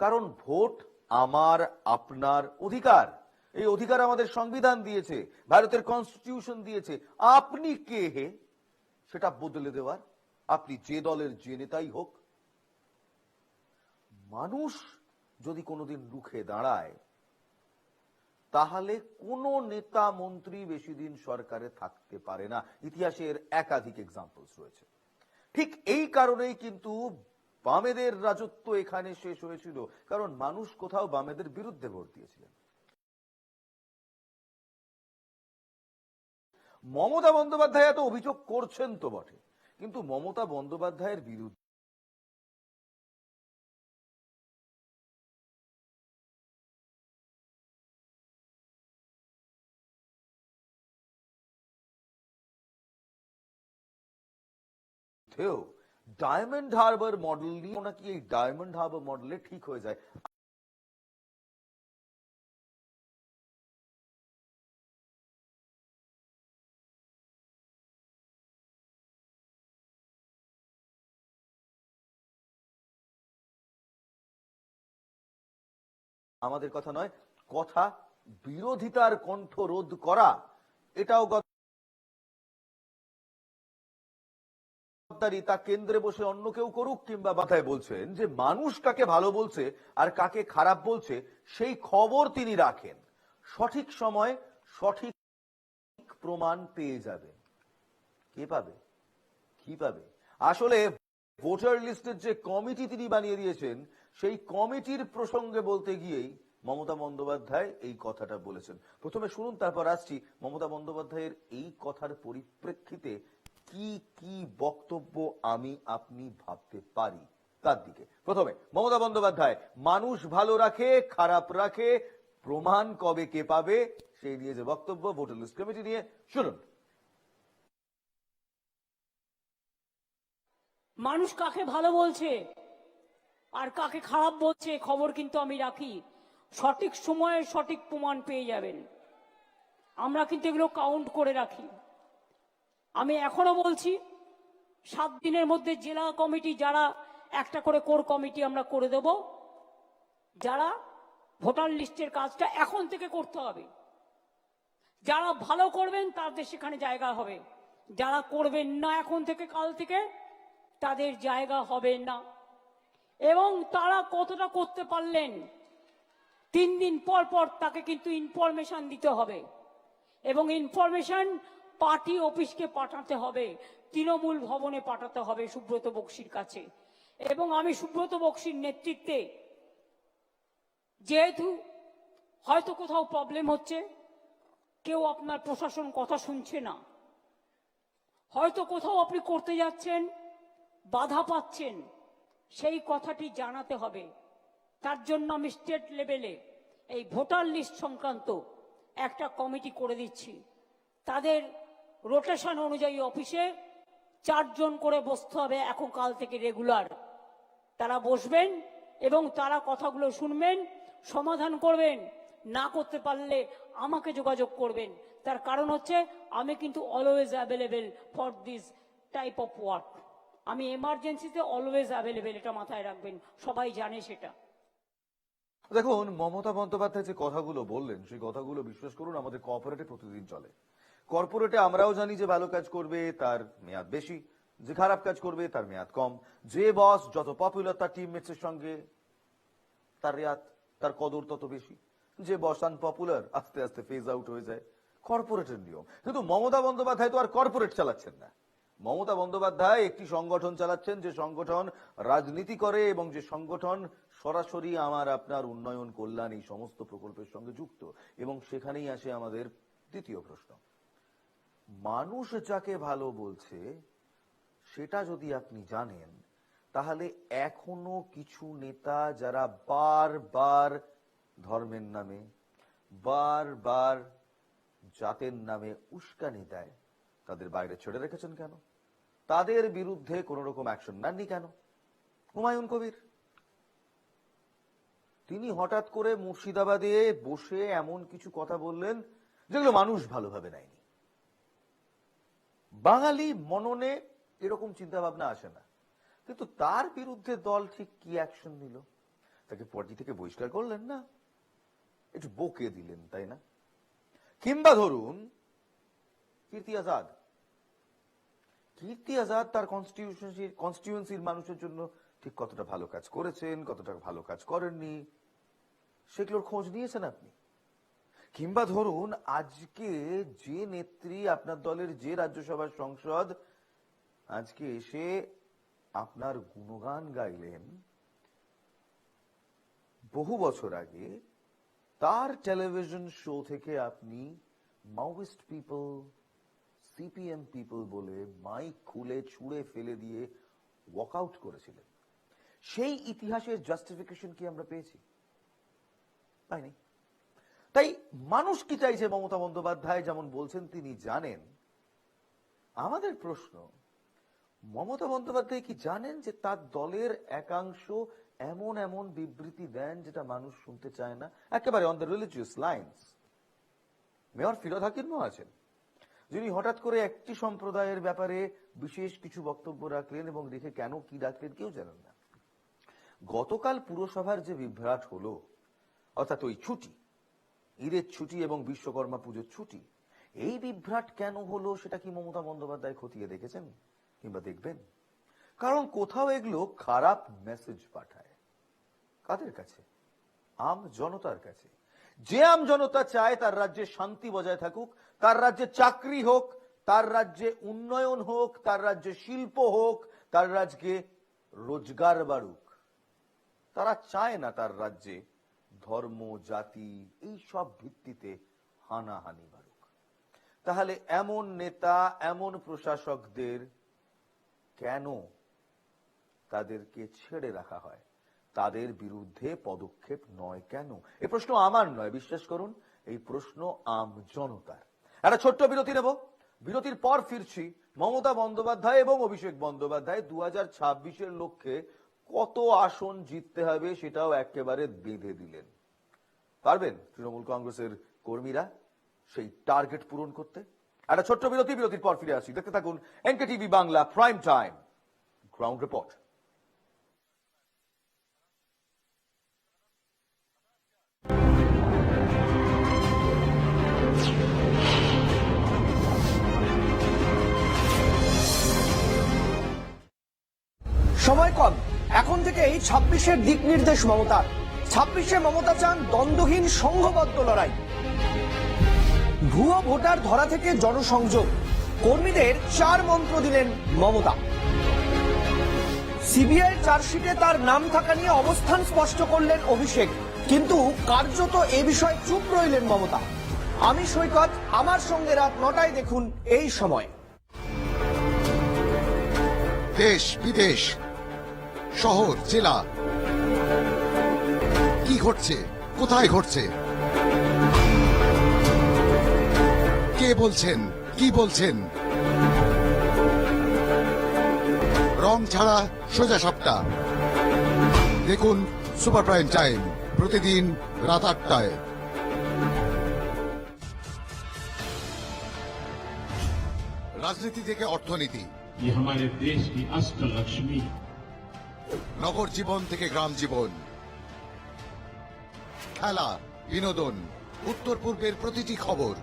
কারণ ভোট আমার আপনার অধিকার, এই অধিকার আমাদের সংবিধান দিয়েছে, ভারতের কনস্টিটিউশন দিয়েছে। আপনি কে হে সেটা বদলে দেওয়ার, আপনি যে দলের যে নেতাই হোক। মানুষ যদি কোনোদিন রুখে দাঁড়ায় তাহলে কোন নেতা মন্ত্রী বেশি দিন সরকারে থাকতে পারে না। ইতিহাসের একাধিক এক্সাম্পলস রয়েছে। ঠিক এই কারণেই কিন্তু বামেদের রাজত্ব এখানে শেষ হয়েছিল, কারণ মানুষ কোথাও বামেদের বিরুদ্ধে ভোট দিয়েছিলেন। মমতা বন্দ্যোপাধ্যায় এত অভিযোগ করছেন তো বটে, কিন্তু মমতা বন্দ্যোপাধ্যায়ের বিরুদ্ধে ডায়মন্ড হারবার মডেল নিয়ে নাকি এই ডায়মন্ড হারবার মডেলে ঠিক হয়ে যায়। আমাদের কথা নয়, কথা বিরোধিতার কণ্ঠ রোধ করা, এটাও তা কেন্দ্রে বসে অন্য কেউ করুক কিংবা বাধায় বলছেন যে মানুষ কাকে ভালো বলছে আর কাকে খারাপ বলছে সেই খবর তিনি রাখেন, সঠিক সময় সঠিক প্রমাণ পেয়ে যাবেন। কে পাবে, কি পাবে? আসলে ভোটার লিস্টের যে কমিটি তিনি বানিয়ে দিয়েছেন সেই কমিটির প্রসঙ্গে বলতে গিয়েই মমতা বন্দ্যোপাধ্যায় এই কথাটা বলেছেন। প্রথমে শুনুন, তারপর আসছি মমতা বন্দ্যোপাধ্যায়ের এই কথার পরিপ্রেক্ষিতে কি কি বক্তব্য আমি আপনি ভাবতে পারি তার দিকে। প্রথমে মমতা বন্দ্যোপাধ্যায়, মানুষ ভালো রাখে খারাপ রাখে প্রমাণ কবে কে পাবে সেই নিয়ে যে বক্তব্য ভোটার লিস্ট কমিটি নিয়ে, শুনুন। মানুষ কাকে ভালো বলছে আর কাকে খারাপ বলছে খবর কিন্তু আমি রাখি, সঠিক সময়ে সঠিক প্রমাণ পেয়ে যাবেন। আমরা কিন্তু এগুলো কাউন্ট করে রাখি। আমি এখনো বলছি 7 দিনের মধ্যে জেলা কমিটি যারা একটা করে কোর কমিটি আমরা করে দেব, যারা ভোটার লিস্টের কাজটা এখন থেকে করতে হবে। যারা ভালো করবেন তাদের সেখানে জায়গা হবে, যারা করবেন না এখন থেকে কাল থেকে তাদের জায়গা হবে না। এবং তারা কতটা করতে পারলেন 3 দিন পর পর তাকে কিন্তু ইনফরমেশন দিতে হবে, এবং ইনফরমেশন পার্টি অফিসকে পাঠাতে হবে, তৃণমূল ভবনে পাঠাতে হবে সুব্রত বক্সির কাছে। এবং আমি সুব্রত বক্সির নেতৃত্বে, যেহেতু হয়তো কোথাও প্রবলেম হচ্ছে, কেউ আপনার প্রশাসন কথা শুনছে না, হয়তো কোথাও আপনি করতে যাচ্ছেন বাধা পাচ্ছেন, সেই কথাটি জানাতে হবে। তার জন্য আমি স্টেট লেভেলে এই ভোটার লিস্ট সংক্রান্ত একটা কমিটি করে দিচ্ছি। তাদের রোটেশন অনুযায়ী অফিসে 4 জন করে বসতে হবে এখন কাল থেকে রেগুলার। তারা বসবেন এবং তারা কথাগুলো শুনবেন, সমাধান করবেন। না করতে পারলে আমাকে যোগাযোগ করবেন। তার কারণ হচ্ছে আমি কিন্তু always available for this type of work. আমি এমার্জেন্সিতে অলওয়েজ অ্যাভেলেবেল, এটা মাথায় রাখবেন, সবাই জানে সেটা। দেখুন, মমতা বন্দ্যোপাধ্যায় যে কথাগুলো বললেন সেই কথাগুলো বিশ্বাস করুন আমাদের কোঅপারেটে প্রতিদিন চলে। কর্পোরেটে আমরাও জানি যে ভালো কাজ করবে তার মেয়াদ বেশি, যে খারাপ কাজ করবে তার মেয়াদ কম, যে বস যত পপুলার তার টিমমেটসের সঙ্গে তার কদর তত বেশি, যে বস আনপপুলার আস্তে আস্তে ফেজ আউট হয়ে যায়। কর্পোরেটের নিয়ম। কিন্তু মমতা বন্দ্যোপাধ্যায় তো আর কর্পোরেট চালাচ্ছেন না। মমতা বন্দ্যোপাধ্যায় একটি সংগঠন চালাচ্ছেন, যে সংগঠন রাজনীতি করে এবং যে সংগঠন সরাসরি আমার আপনার উন্নয়ন, কল্যাণ এই সমস্ত প্রকল্পের সঙ্গে যুক্ত। এবং সেখানেই আসে আমাদের দ্বিতীয় প্রশ্ন। মানুষ যাকে ভালো বলছে সেটা যদি আপনি জানেন, তাহলে এখনো কিছু নেতা যারা বারবার ধর্মের নামে, বারবার জাতের নামে উস্কানি দেয়, তাদের বাইরে ছেড়ে রেখেছেন কেন? তাদের বিরুদ্ধে কোন রকম অ্যাকশন নেননি কেন? হুমায়ুন কবির, তিনি হঠাৎ করে মুর্শিদাবাদে বসে এমন কিছু কথা বললেন যেগুলো মানুষ ভালোভাবে নেয়নি। বাঙালি মননে এরকম চিন্তা ভাবনা আসে না, কিন্তু তার বিরুদ্ধে দল ঠিক কি অ্যাকশন নিল? তাকে পার্টি থেকে বহিষ্কার করলেন না, একটু বকে দিলেন, তাই না? কিংবা ধরুন কীর্তি আজাদ তার কনস্টিটিউয়েন্সির মানুষের জন্য ঠিক কতটা ভালো কাজ করেছেন, কতটা ভালো কাজ করেননি, সেগুলোর খোঁজ নিয়েছেন আপনি? কিংবা ধরুন আজকে যে নেত্রী আপনার দলের, যে রাজ্যসভার সংসদ আজকে এসে আপনার গুণগান গাইলেন, বহু বছর আগে তার টেলিভিশন শো থেকে আপনি মাওয়িস্ট পিপল, সিপিএম পিপল বলে মাইক খুলে ছুঁড়ে ফেলে দিয়ে ওয়াকআউট করেছিলেন। সেই ইতিহাসের জাস্টিফিকেশন কি আমরা পেয়েছি? পাইনি। তাই মানুষ কি চাইছে মমতা বন্দ্যোপাধ্যায় যেমন বলছেন তিনি জানেন। আমাদের প্রশ্ন, মমতা বন্দ্যোপাধ্যায় কি জানেন যে তার দলের একাংশ এমন এমন বিবৃতি দেন যেটা মানুষ শুনতে চায় না? একেবারে on the religious lines. Mayor Firoz হাকিমও আছেন, যিনি হঠাৎ করে একটি সম্প্রদায়ের ব্যাপারে বিশেষ কিছু বক্তব্য রাখলেন এবং রেখে কেন কি রাখলেন কেউ জানেন না। গতকাল পুরসভার যে বিভ্রাট হলো, অর্থাৎ ওই ছুটি, ঈদের ছুটি এবং বিশ্বকর্মা পুজোর ছুটি, এই বিভ্রাট কেন হলো সেটা কি মমতা বন্দ্যোপাধ্যায় খতিয়ে দেখেছেন কিংবা দেখবেন? কারণ কোথাও এগুলো খারাপ মেসেজ পাঠায়। কাদের কাছে? আম জনতার কাছে। যে আম জনতা চায় তার রাজ্যে শান্তি বজায় থাকুক, তার রাজ্যে চাকরি হোক, তার রাজ্যে উন্নয়ন হোক, তার রাজ্যে শিল্প হোক, তার রাজ্যে রোজগার বাড়ুক, তারা চায় না তার রাজ্যে ধর্ম, জাতি এই সব ভিত্তিতে হানাহানি বাড়ুক। তাহলে এমন নেতা, এমন প্রশাসকদের কেন তাদেরকে ছেড়ে রাখা হয়? তাদের বিরুদ্ধে পদক্ষেপ নয় কেন? এই প্রশ্ন আমার নয়, বিশ্বাস করুন, এই প্রশ্ন আম জনতার। একটা ছোট্ট বিরতি নেব, বিরতির পর ফিরছি। মমতা বন্দ্যোপাধ্যায় এবং অভিষেক বন্দ্যোপাধ্যায় 2026-এর লক্ষ্যে কত আসন জিততে হবে সেটাও একেবারে বেঁধে দিলেন। পারবেন তৃণমূল কংগ্রেসের কর্মীরা সেই টার্গেট পূরণ করতে? একটা ছোট্ট বিরতি, বিরতির পর ফিরে আসি। দেখতে থাকুন NKTV Bangla prime time ground report. সময় কম, এখন থেকে এই 26-এর দিক নির্দেশ মমতার। 26-এ মমতা চান দ্বন্দ্বহীন সংঘবদ্ধ লড়াই। ভুয়ো ভোটার ধরা থেকে জনসংযোগ, কর্মীদের 4 মন্ত্র দিলেন মমতা। সিবিআই চার্জশিটে তার নাম থাকা নিয়ে অবস্থান স্পষ্ট করলেন অভিষেক, কিন্তু কার্যত এ বিষয়ে চুপ রইলেন মমতা। আমি সৈকত, আমার সঙ্গে রাত 9টায় দেখুন এই সময়। দেশ বিদেশ, শহর জেলা, কি ঘটছে, কোথায় ঘটছে, কে বলছেন, কি বলছেন, রং ছাড়া সোজা সাপটা দেখুন সুপার প্রাইম টাইম প্রতিদিন রাত 8টায়। রাজনীতি থেকে অর্থনীতি, ये हमारे देश की अष्ट लक्ष्मी है। নগর জীবন থেকে গ্রাম জীবন, খেলা, বিনোদন, উত্তর পূর্বের প্রতিটি খবর,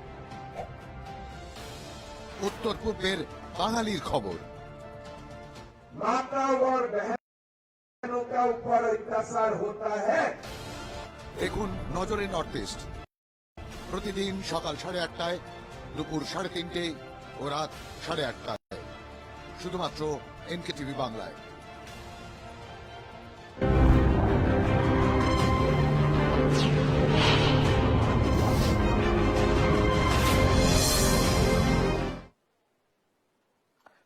উত্তর পূর্বের বাঙালির খবর। माता और बहनों का ऊपर अत्याचार होता है। দেখুন নজরে নর্থ ইস্ট প্রতিদিন সকাল 8:30টায়, দুপুর 3:30 ও রাত 8:30টায়, শুধুমাত্র এনকেটিভি বাংলায়।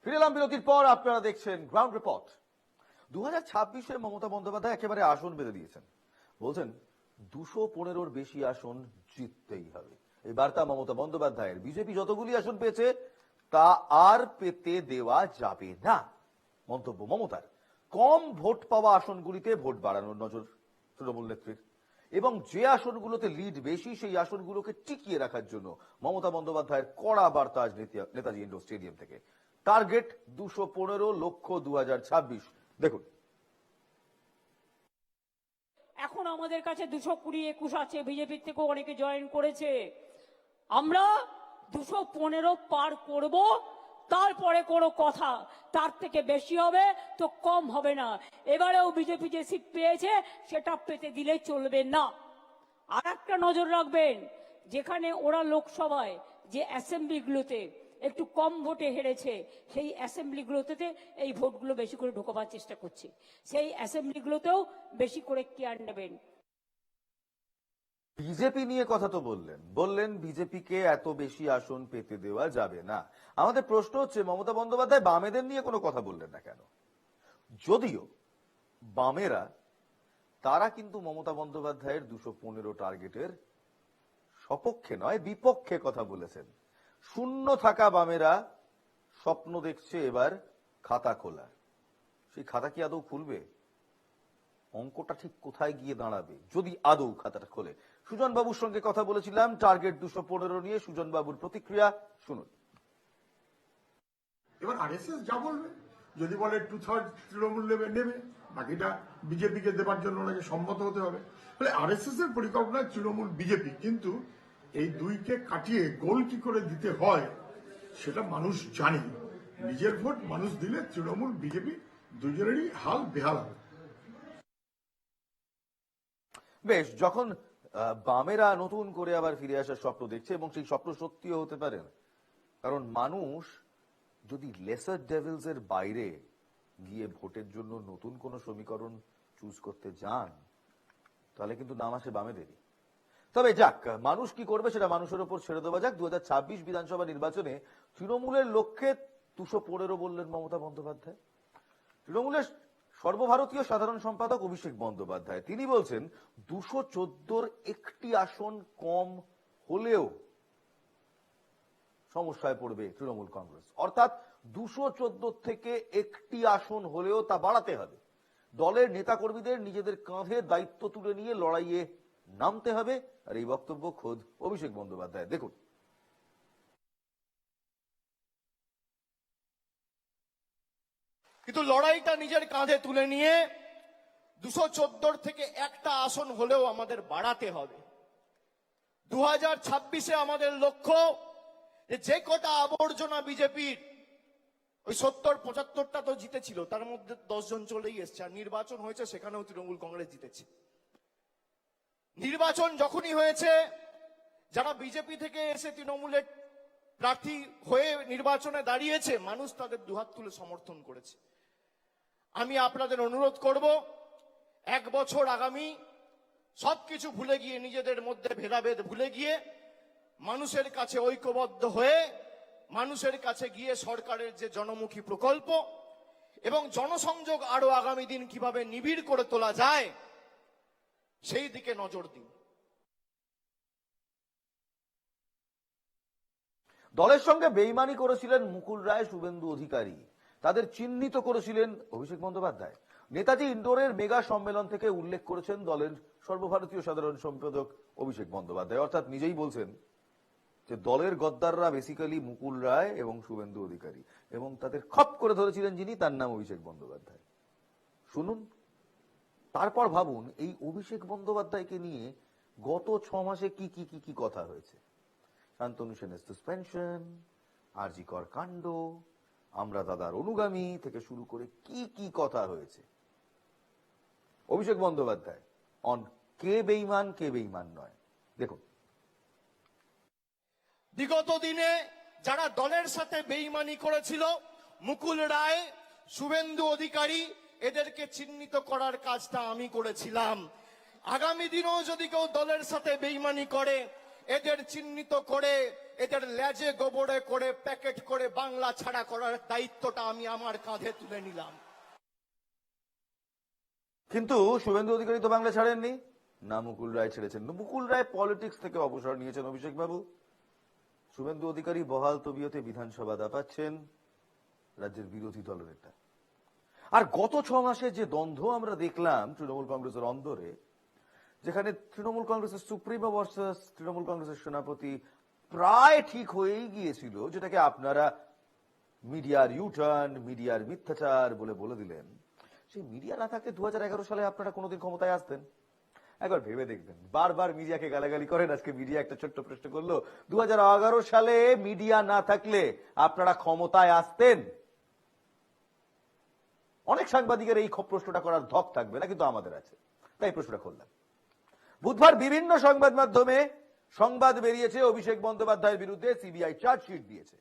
ফিরে এলাম বিরতির পর। আপনারা দেখছেন গ্রাউন্ড রিপোর্ট। 2026-এ মমতা বন্দ্যোপাধ্যায় একেবারে আসন বেঁধে দিয়েছেন। বলছেন 215-র বেশি আসন জিততেই হবে। এই বার্তা মমতা বন্দ্যোপাধ্যায়ের। বিজেপি যতগুলি আসন পেয়েছে তা আর পেতে দেওয়া যাবে না মন্তব্য মমতার। কম ভোট পাওয়া আসনগুলিতে ভোট বাড়ানোর নজর তৃণমূল নেত্রীর, এবং যে আসনগুলোতে লিড বেশি সেই আসনগুলোকে টিকিয়ে রাখার জন্য মমতা বন্দ্যোপাধ্যায়ের কড়া বার্তা আজ নেতাজি ইন্ডোর স্টেডিয়াম থেকে। টার্গেট 215, লক্ষ্য 2026। দেখুন, এখন আমাদের কাছে 220-21 আছে, বিজেপির থেকেও অনেকে জয়েন করেছে। আমরা 215 পার করব, তারপরে কোনো কথা। তার থেকে বেশি হবে তো কম হবে না। এবারেও বিজেপি যে সিট পেয়েছে সেটা পেতে দিলে চলবে না। আর একটা নজর রাখবেন, যেখানে ওরা লোকসভায় যে অ্যাসেম্বলিগুলোতে একটু কম ভোটে হেরেছে, সেই অ্যাসেম্বলিগুলোতে এই ভোটগুলো বেশি করে ঢোকাবার চেষ্টা করছে। সেই অ্যাসেম্বলিগুলোতেও বেশি করে কেয়ার নেবেন। বিজেপি নিয়ে কথা তো বললেন বিজেপিকে এত বেশি আসন পেতে দেওয়া যাবে না। আমাদের প্রশ্ন হচ্ছে, মমতা বন্দ্যোপাধ্যায় বামেদের নিয়ে কোনো কথা বললেন না কেন? যদিও বামেরা তারা কিন্তু মমতা বন্দ্যোপাধ্যায়ের 215 টার্গেটের সপক্ষে নয়, বিপক্ষে কথা বলেছেন। শূন্য থাকা বামেরা স্বপ্ন দেখছে এবার খাতা খোলা। সেই খাতা কি আদৌ খুলবে? অঙ্কটা ঠিক কোথায় গিয়ে দাঁড়াবে যদি আদৌ খাতাটা খোলে? সুজন বাবুর সঙ্গে কথা বলেছিলাম টার্গেট 215 নিয়ে। সুজন বাবুর প্রতিক্রিয়া শুনুন। এবার আরএসএস যা বলবে, যদি বলে 2/3 তৃণমূল নেবে, বাকিটা বিজেপিকে দেবার জন্য ওনাকে সম্মত হতে হবে। ফলে আরএসএস এর পরিকল্পনায় তৃণমূল বিজেপি, কিন্তু এই দুইকে কাটিয়ে গোল কি করে দিতে হয় সেটা মানুষ জানে। নিজের ভোট মানুষ দিলে তৃণমূল বিজেপি দুজনেরই হাল বেহাল হবে। বেশ, যখন বামেরা নতুন করে আবার ফিরে আসার স্বপ্ন দেখছে, এবং সেই স্বপ্ন সত্যিও হতে পারে, কারণ মানুষ যদি লেসার ডেভিলস এর বাইরে গিয়ে ভোটের জন্য নতুন কোন সমীকরণ চুজ করতে যান, তাহলে কিন্তু নাম আসে বামেদেরই। তবে যাক, মানুষ কি করবে সেটা মানুষের উপর ছেড়ে দেওয়া যাক। 2026 বিধানসভা নির্বাচনে তৃণমূলের লক্ষ্যে 215 বললেন মমতা বন্দ্যোপাধ্যায়। তৃণমূলের সর্বভারতীয় সাধারণ সম্পাদক অভিষেক বন্দ্যোপাধ্যায় তিনি বলছেন 214-র একটি আসন কম হলেও সমস্যায় পড়বে তৃণমূল কংগ্রেস। অর্থাৎ 214 থেকে একটি আসন হলেও তা বাড়াতে হবে। দলের নেতাকর্মীদের নিজেদের কাঁধে দায়িত্ব তুলে নিয়ে লড়াইয়ে নামতে হবে। আর এই বক্তব্য খোদ অভিষেক বন্দ্যোপাধ্যায়। দেখুন, কিন্তু লড়াইটা নিজের কাঁধে তুলে নিয়ে 214 থেকে একটা আসন হলেও আমাদের বাড়াতে হবে। 2026-এ আমাদের লক্ষ্য যে কটা আবর্জনা বিজেপির, ওই 70-75টা তো জিতেছিল, তার মধ্যে 10 জন চলেই এসছে। আর নির্বাচন হয়েছে, সেখানেও তৃণমূল কংগ্রেস জিতেছে। নির্বাচন যখনই হয়েছে, যারা বিজেপি থেকে এসে তৃণমূলের প্রার্থী হয়ে নির্বাচনে দাঁড়িয়েছে, মানুষ তাদের দুহাত তুলে সমর্থন করেছে। আমি আপনাদের অনুরোধ করব, 1 বছর আগামী সবকিছু ভুলে গিয়ে, নিজেদের মধ্যে ভেদাভেদ ভুলে গিয়ে, মানুষের কাছে ঐক্যবদ্ধ হয়ে, মানুষের কাছে গিয়ে সরকারের যে জনমুখী প্রকল্প এবং জনসংযোগ আরো আগামী দিন কিভাবে নিবিড় করে তোলা যায় সেই দিকে নজর দিন। দলের সঙ্গে বেইমানি করেছিলেন মুকুল রায়, শুভেন্দু অধিকারী, তাদের চিহ্নিত করেছিলেন অভিষেক বন্দ্যোপাধ্যায়। নেতাজি ইন্ডোরের মেগা সম্মেলন থেকে উল্লেখ করেছেন দলের সর্বভারতীয় সাধারণ সম্পাদক অভিষেক বন্দ্যোপাধ্যায়। অর্থাৎ নিজেই বলছেন যে দলের গদ্দাররা বেসিক্যালি মুকুল রায় এবং শুভেন্দু অধিকারী, এবং তাদের খপ করে ধরেছিলেন যিনি, তার নাম অভিষেক বন্দ্যোপাধ্যায়। শুনুন, তারপর ভাবুন এই অভিষেক বন্দ্যোপাধ্যায়কে নিয়ে গত 6 মাসে কি কি কি কি কথা হয়েছে। শান্তনু সেনের সাসপেনশন, আরজি কর কাণ্ড, আমরা দাদার অনুগামী থেকে শুরু করে কি কি কথা হয়েছে। অভিষেক বন্দ্যোপাধ্যায় অন কে বেঈমান নয়। দেখুন, বিগত দিনে যারা দলের সাথে বেইমানি করেছিল, মুকুল রায়, শুভেন্দু অধিকারী, এদেরকে চিহ্নিত করার কাজটা আমি করেছিলাম। আগামী দিনেও যদি কেউ দলের সাথে বেইমানি করে, এদের চিহ্নিত করে, এদের লেজে গোবরে করে প্যাকেট করে বাংলা ছাড়া করার দায়িত্বটা আমি আমার কাঁধে তুলে নিলাম। কিন্তু শুভেন্দু অধিকারী তো বাংলা ছাড়েননি, না মুকুল রায় ছেড়েছেন। মুকুল রায় পলিটিক্স থেকে অবসর নিয়েছেন অভিষেক বাবু। শুভেন্দু অধিকারী বহাল তবিয়তে বিধানসভা দাপাচ্ছেন, রাজ্যের বিরোধী দলের নেতা। আর গত 6 মাসে যে দ্বন্দ্ব আমরা দেখলাম তৃণমূল কংগ্রেসের অন্দরে, যেখানে তৃণমূল কংগ্রেসের সুপ্রিমো ভার্সাস তৃণমূল কংগ্রেসের সেনাপতি প্রায় ঠিক হয়েই গিয়েছিল, যেটাকে আপনারা মিডিয়ার ইউটার্ন, মিডিয়ার মিথ্যাচার বলে দিলেন। সেই মিডিয়া না থাকলে 2011 সালে আপনারা কোনোদিন ক্ষমতায় আসতেন? একবার ভেবে দেখবেন। বারবার মিডিয়াকে গালাগালি করেন, আজকে মিডিয়া একটা ছোট্ট প্রশ্ন করলো, 2011 সালে মিডিয়া না থাকলে আপনারা ক্ষমতায় আসতেন? অনেক সাংবাদিকের এই প্রশ্নটা করার ধক থাকবে না, কিন্তু আমাদের আছে, তাই প্রশ্নটা করলাম। বুধবার বিভিন্ন সংবাদ মাধ্যমে সংবাদ বেরিয়েছে অভিষেক বন্দ্যোপাধ্যায়ের বিরুদ্ধে সিবিআই চার্জশিট দিয়েছে।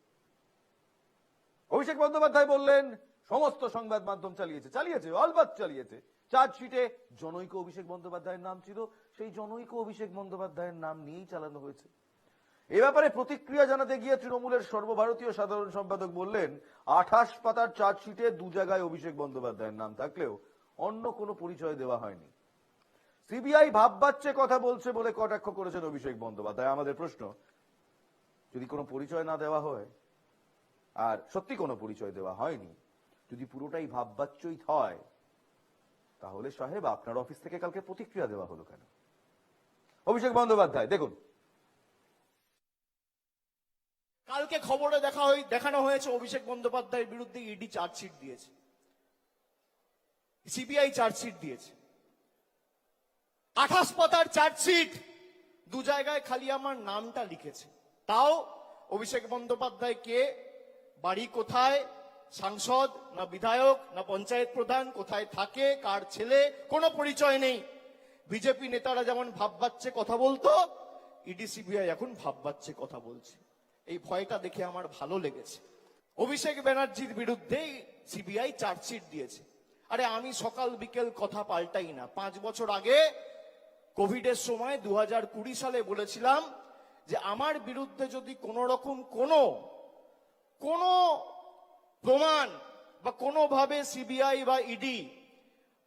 অভিষেক বন্দ্যোপাধ্যায় বললেন সমস্ত সংবাদ মাধ্যম চালিয়েছে, অলবাত চালিয়েছে। চার্জশিটে জনৈক অভিষেক বন্দ্যোপাধ্যায়ের নাম ছিল, সেই জনৈক অভিষেক বন্দ্যোপাধ্যায়ের নাম নিয়েই চালানো হয়েছে। এ ব্যাপারে প্রতিক্রিয়া জানাতে গিয়ে তৃণমূলের সর্বভারতীয় সাধারণ সম্পাদক বললেন, 28 পাতার চার্জশিটে 2 জায়গায় অভিষেক বন্দ্যোপাধ্যায়ের নাম থাকলেও অন্য কোনো পরিচয় দেওয়া হয়নি। সিবিআই ভাববাচ্চে কথা বলছে বলে কটাক্ষ করেছেন অভিষেক বন্দ্যোপাধ্যায়। আমাদের প্রশ্ন, যদি কোনো পরিচয় না দেওয়া হয়, আর সত্যি কোনো পরিচয় দেওয়া হয়নি, যদি পুরোটাই ভাববাচ্চই হয়, তাহলে সাহেব আপনার অফিস থেকে কালকে প্রতিক্রিয়া দেওয়া হলো কেন? অভিষেক বন্দ্যোপাধ্যায় দেখুন, কালকে খবরে দেখানো হয়েছে অভিষেক বন্দ্যোপাধ্যায়ের বিরুদ্ধে ইডি চার্জশিট দিয়েছে, সিবিআই চার্জশিট দিয়েছে। 28 পাতার চার্জশিট, 2 জায়গায় খালি আমার নামটা লিখেছে। তাও অভিষেক বন্দ্যোপাধ্যায় কে, বাড়ি কোথায়, সাংসদ না বিধায়ক না পঞ্চায়েত প্রধান, কোথায় থাকে, কার ছেলে, কোনো পরিচয় নেই। বিজেপি নেতারা যেমন ভাববাচ্চে কথা বলতো, ইডি সিবিআই এখন ভাববাচ্চে কথা বলছে। এই ভয়টা দেখে আমার ভালো লেগেছে। অভিষেক ব্যানার্জির বিরুদ্ধে সিবিআই চার্জশিট দিয়েছে। আরে আমি সকাল বিকেল কথা পাল্টাই না। 5 বছর আগে কোভিডের সময় 2020 সালে বলেছিলাম যে আমার বিরুদ্ধে যদি কোনো রকম কোনো প্রমাণ বা কোনোভাবে সিবিআই বা ইডি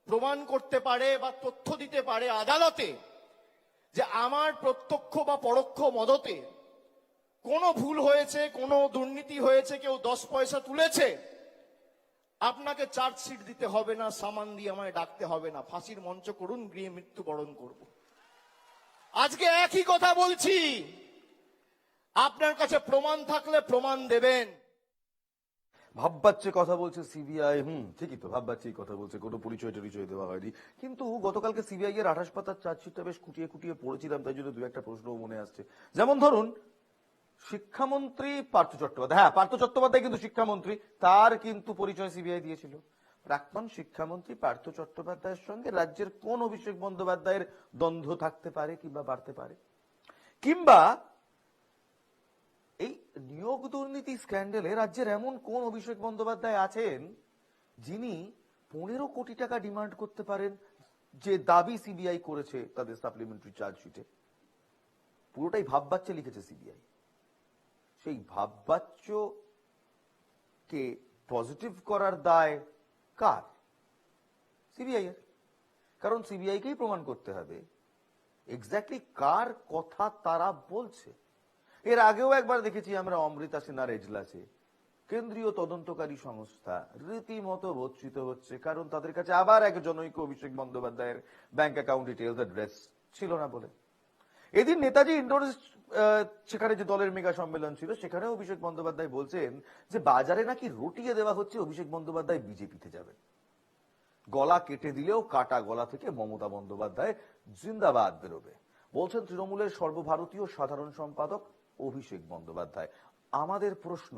প্রমাণ করতে পারে বা তথ্য দিতে পারে আদালতে যে আমার প্রত্যক্ষ বা পরোক্ষ মদতে কোনো ভুল হয়েছে, কোনো দুর্নীতি হয়েছে, কেউ 10 পয়সা তুলেছে, আপনাকে চার্জশিট দিতে হবে না, সামান দিয়ে আমায় ডাকতে হবে না, ফাঁসির মঞ্চ করুন, গৃহে মৃত্যুবরণ করব। আজকে একই কথা বলছি, আপনার কাছে প্রমাণ থাকলে প্রমাণ দেবেন। ভাববাচ্চে কথা বলছে সিবিআই। ঠিকই তো, ভাববাচ্চে কথা বলছে, কোনো পরিচয় দেওয়া হয়নি। কিন্তু গতকালকে সিবিআই এর 28 পাতার চার্জশিটটা বেশ খুঁটিয়ে পড়েছিলাম, তাই জন্য 2-1টা প্রশ্নও মনে আসছে। যেমন ধরুন, শিক্ষামন্ত্রী পার্থ চট্টোপাধ্যায়, হ্যাঁ পার্থ চট্টোপাধ্যায় কিন্তু শিক্ষামন্ত্রী, তার কিন্তু পরিচয় সিবিআই দিয়েছিল। প্রাক্তন শিক্ষামন্ত্রী পার্থ চট্টোপাধ্যায়ের সঙ্গে রাজ্যের কোন অভিষেক বন্দ্যোপাধ্যায়ের দ্বন্দ্ব থাকতে পারে কিংবা বাড়তে পারে, কিংবা এই নিয়োগ দুর্নীতি স্ক্যান্ডালে রাজ্যের এমন কোন অভিষেক বন্দ্যোপাধ্যায় আছেন যিনি 15 কোটি টাকা ডিমান্ড করতে পারেন, যে দাবি সিবিআই করেছে তাদের সাপ্লিমেন্টারি চার্জশিটে। পুরোটাই ভাববাচ্চে লিখেছে সিবিআই। সেই ভাববাচ্চকে পজিটিভ করার দায় কার? সিবিআই এর। কারণ সিবিআইকেই প্রমাণ করতে হবে এক্স্যাক্টলি কার কথা তারা বলছে। এর আগেও একবার দেখেছি আমরা অমৃতা সিনহার এজলাসে কেন্দ্রীয় তদন্তকারী সংস্থা রীতিমতো বঞ্চিত হচ্ছে, কারণ তাদের কাছে আবার এক জনৈক অভিষেক বন্দ্যোপাধ্যায়ের ব্যাংক অ্যাকাউন্ট ডিটেলস অ্যাড্রেস ছিল না বলে। এদিন নেতাজি ইন্ডোর সেখানে যে দলের মেগা সম্মেলন ছিল, সেখানে অভিষেক বন্দ্যোপাধ্যায় বলছেন যে বাজারে নাকি রটিয়ে দেওয়া হচ্ছে অভিষেক বন্দ্যোপাধ্যায় বিজেপিতে যাবেন। গলা কেটে দিলেও কাটা গলা থেকে মমতা বন্দ্যোপাধ্যায় জিন্দাবাদ বেরোবে, বলছেন তৃণমূলের সর্বভারতীয় সাধারণ সম্পাদক অভিষেক বন্দ্যোপাধ্যায়। আমাদের প্রশ্ন,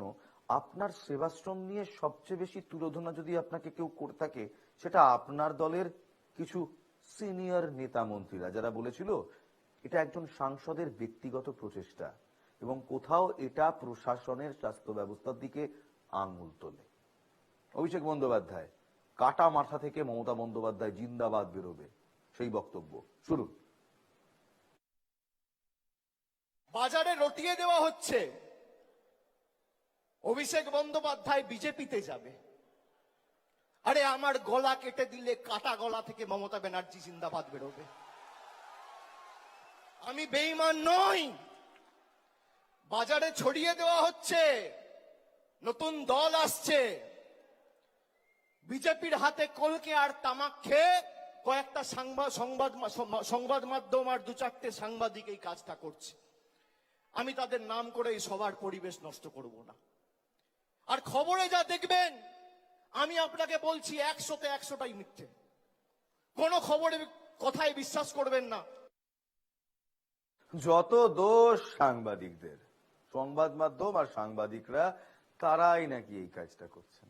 আপনার সেবাশ্রম নিয়ে সবচেয়ে বেশি তুলোধনা যদি আপনাকে কেউ করে থাকে, সেটা আপনার দলের কিছু সিনিয়র নেতা মন্ত্রীরা, যারা বলেছিল এটা একজন সাংসদের ব্যক্তিগত প্রচেষ্টা এবং কোথাও এটা প্রশাসনের স্বাস্থ্য ব্যবস্থার দিকে আঙুল তোলে। অভিষেক বন্দ্যোপাধ্যায়, কাটা মাথা থেকে মমতা বন্দ্যোপাধ্যায় জিন্দাবাদ বেরোবে, সেই বক্তব্য শুনুন। বাজারে রটিয়ে দেওয়া হচ্ছে অভিষেক বন্দ্যোপাধ্যায় বিজেপিতে যাবে। আরে আমার গলা কেটে দিলে কাটা গলা থেকে মমতা ব্যানার্জি জিন্দাবাদ বেরোবে। আমি বেঈমান নই। বাজারে ছড়িয়ে দেওয়া হচ্ছে নতুন দল আসছে, বিজেপির হাতে কলকে আর তামাক খেয়ে কয়েকটা সংবাদ মাধ্যম আর দু চারটে সাংবাদিক এই কাজটা করছে। আমি তাদের নাম করে এই সবার পরিবেশ নষ্ট করব না। আর খবরে যা দেখবেন, আমি আপনাকে বলছি 100তে 100টাই মিথ্যে। কোন খবরের কথায় বিশ্বাস করবেন না। যত দোষ সাংবাদিকদের, সংবাদ মাধ্যম আর সাংবাদিকরা, তারাই নাকি এই কাজটা করছেন।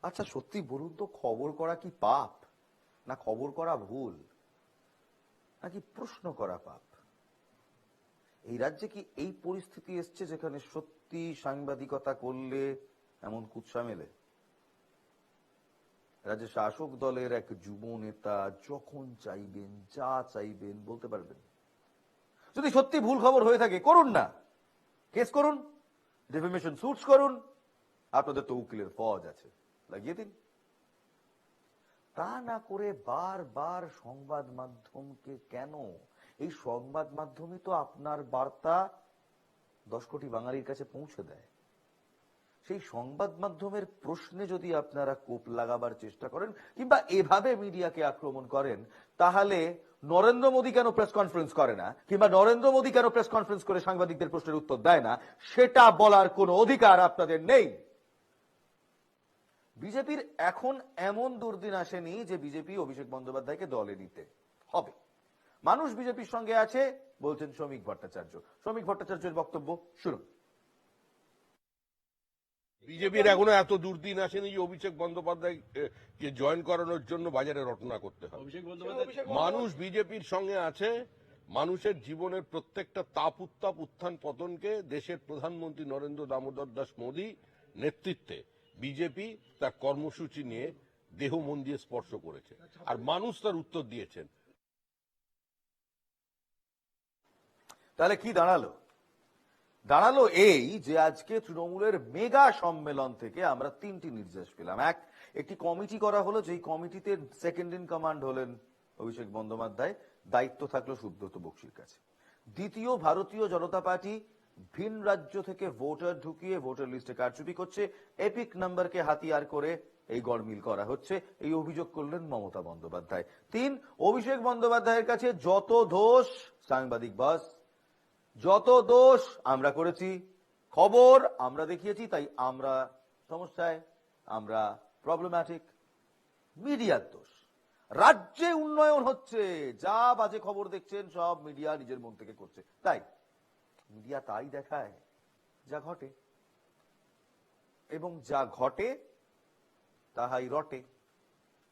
আচ্ছা সত্যি বলুন তো, খবর করা কি পাপ, না খবর করা ভুল, নাকি প্রশ্ন করা পাপ? এই রাজ্যে কি এই পরিস্থিতি এসছে যেখানে সত্যি সাংবাদিকতা করলে এমন কুৎসা মেলে? রাজ্যে শাসক দলের এক যুব নেতা যখন চাইবেন যা চাইবেন বলতে পারবেন। যদি সত্যি ভুল খবর হয়ে থাকে, করুন না, কেস করুন, ডিফেমেশন সুটস করুন, আপনাদের তো উকিলের ফৌজ আছে, লাগিয়ে দিন। তা না করে বারবার সংবাদ মাধ্যমকে কেন? এই সংবাদ মাধ্যমই তো আপনার বার্তা 10 কোটি বাঙালির কাছে পৌঁছে দেয়। সেই সংবাদ মাধ্যমের প্রশ্নে যদি আপনারা কোপ লাগাবার চেষ্টা করেন কিংবা এভাবে মিডিয়াকে আক্রমণ করেন, তাহলে নরেন্দ্র মোদী কেন প্রেস কনফারেন্স করে না, কিংবা নরেন্দ্র মোদী কেন প্রেস কনফারেন্স করে সাংবাদিকদের প্রশ্নের উত্তর দেয় না, সেটা বলার কোনো অধিকার আপনাদের নেই। বিজেপির এখন এমন দুর্দিন আসেনি যে বিজেপি অভিষেক বন্দ্যোপাধ্যায়কে দলে নিতে হবে। মানুষ বিজেপির সঙ্গে আছে, বলছেন শ্রমিক ভট্টাচার্য। শ্রমিক ভট্টাচার্যের বক্তব্য শুনুন। বিজেপির এখনো এত দুর্দিন আসেনি যে অভিষেক বন্দ্যোপাধ্যায়কে জয়েন করানোর জন্য বাজারে রটনা করতে হবে। মানুষ বিজেপির সঙ্গে আছে। মানুষের জীবনের প্রত্যেকটা তাপ উত্তাপ উত্থান পতনকে দেশের প্রধানমন্ত্রী নরেন্দ্র দামোদর দাস মোদী নেতৃত্বে বিজেপি তার কর্মসূচি নিয়ে দেহ মন দিয়ে স্পর্শ করেছে, আর মানুষ তার উত্তর দিয়েছেন। তাহলে কি দাঁড়ালো? দাঁড়ালো এই যে আজকে তৃণমূলের মেগা সম্মেলন থেকে আমরা 3টি নির্দেশ পেলাম। একটি কমিটি করা হলো, যেই কমিটিতে সেকেন্ড ইন কমান্ড হলেন অভিষেক বন্দ্যোপাধ্যায়, দায়িত্ব থাকলো সুব্রত বক্সির কাছে। দ্বিতীয়, ভারতীয় জনতা পার্টি ভিন রাজ্য থেকে ভোটার ঢুকিয়ে ভোটার লিস্টে কারচুপি করছে, এপিক নাম্বারকে হাতিয়ার করে এই গড়মিল করা হচ্ছে, এই অভিযোগ করলেন মমতা বন্দ্যোপাধ্যায়। 3, অভিষেক বন্দ্যোপাধ্যায়ের কাছে যত দোষ সাংবাদিক বাস, যত দোষ আমরা করেছি, খবর আমরা দেখিয়েছি, তাই আমরা সমস্যায়, আমরা প্রবলেম্যাটিক, মিডিয়ার দোষ। রাজ্যে উন্নয়ন হচ্ছে, যা বাজে খবর দেখছেন সব মিডিয়া নিজের মন থেকে করছে, তাই মিডিয়া তাই দেখায় যা ঘটে, এবং যা ঘটে তাহাই রটে,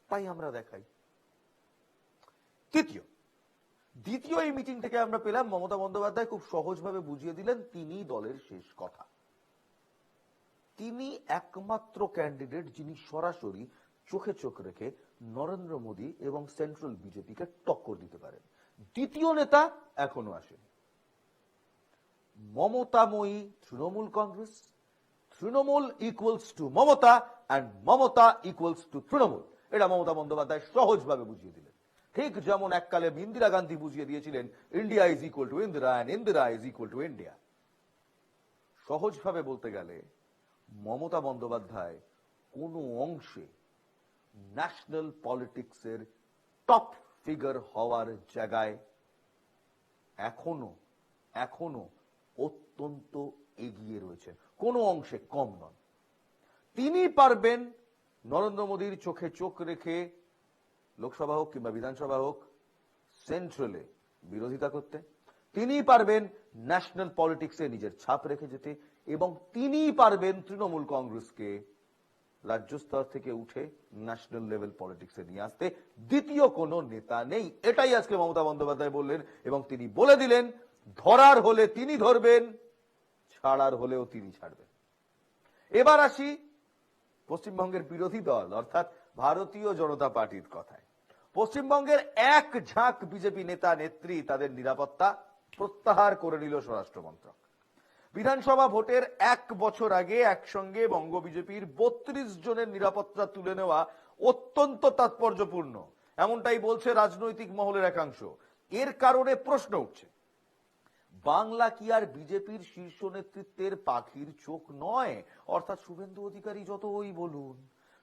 তাই আমরা দেখাই। দ্বিতীয় এই মিটিং থেকে আমরা পেলাম মমতা বন্দ্যোপাধ্যায় খুব সহজভাবে বুঝিয়ে দিলেন তিনি দলের শেষ কথা। তিনি একমাত্র ক্যান্ডিডেট যিনি সরাসরি চোখে চোখ রেখে নরেন্দ্র মোদী এবং সেন্ট্রাল বিজেপিকে টক্কর দিতে পারেন। দ্বিতীয় নেতা এখনো আসেনি। মমতাময়ী Trinamool Congress, Trinamool equals to Mamata and Mamata equals to Trinamool, এটা মমতা বন্দ্যোপাধ্যায় সহজভাবে বুঝিয়ে দিলেন। ঠিক যেমন এককালে ইন্দিরা গান্ধী বুঝিয়ে দিয়েছিলেন India is equal to Indira and Indira is equal to India. সহজভাবে বলতে গেলে মমতা বন্দ্যোপাধ্যায় কোনো অংশে ন্যাশনাল পলিটিক্সের টপ ফিগার হওয়ার জায়গায় এখনো অত্যন্ত এগিয়ে রয়েছেন, কোনো অংশে কম নন। তিনি পারবেন নরেন্দ্র মোদীর চোখে চোখ রেখে লোকসভা হোক কিংবা বিধানসভা হোক সেন্ট্রালে বিরোধিতা করতে, তিনি পারবেন ন্যাশনাল পলিটিক্সে নিজের ছাপ রেখে যেতে, এবং তিনি পারবেন তৃণমূল কংগ্রেসকে রাজ্য স্তর থেকে উঠে ন্যাশনাল লেভেল পলিটিক্সে নিয়ে আসতে। দ্বিতীয় কোনো নেতা নেই, এটাই আজকে মমতা বন্দ্যোপাধ্যায় বললেন, এবং তিনি বলে দিলেন ধরার হলে তিনি ধরবেন, ছাড়ার হলেও তিনি ছাড়বেন। এবার আসি পশ্চিমবঙ্গের বিরোধী দল অর্থাৎ ভারতীয় জনতা পার্টির কথায়। পশ্চিমবঙ্গের এক ঝাঁক বিজেপি নেতা নেত্রী তাদের নিরাপত্তা প্রত্যাহার করে নিল স্বরাষ্ট্র মন্ত্রক। বিধানসভা ভোটের 1 বছর আগে একসঙ্গে বঙ্গ বিজেপির 32 জনের নিরাপত্তা তুলে নেওয়া অত্যন্ত তাৎপর্যপূর্ণ, এমনটাই বলছে রাজনৈতিক মহলের একাংশ। এর কারণে প্রশ্ন উঠছে, বাংলা কি আর বিজেপির শীর্ষ নেতৃত্বের পাখির চোখ নয়? অর্থাৎ শুভেন্দু অধিকারী যতই বলুন,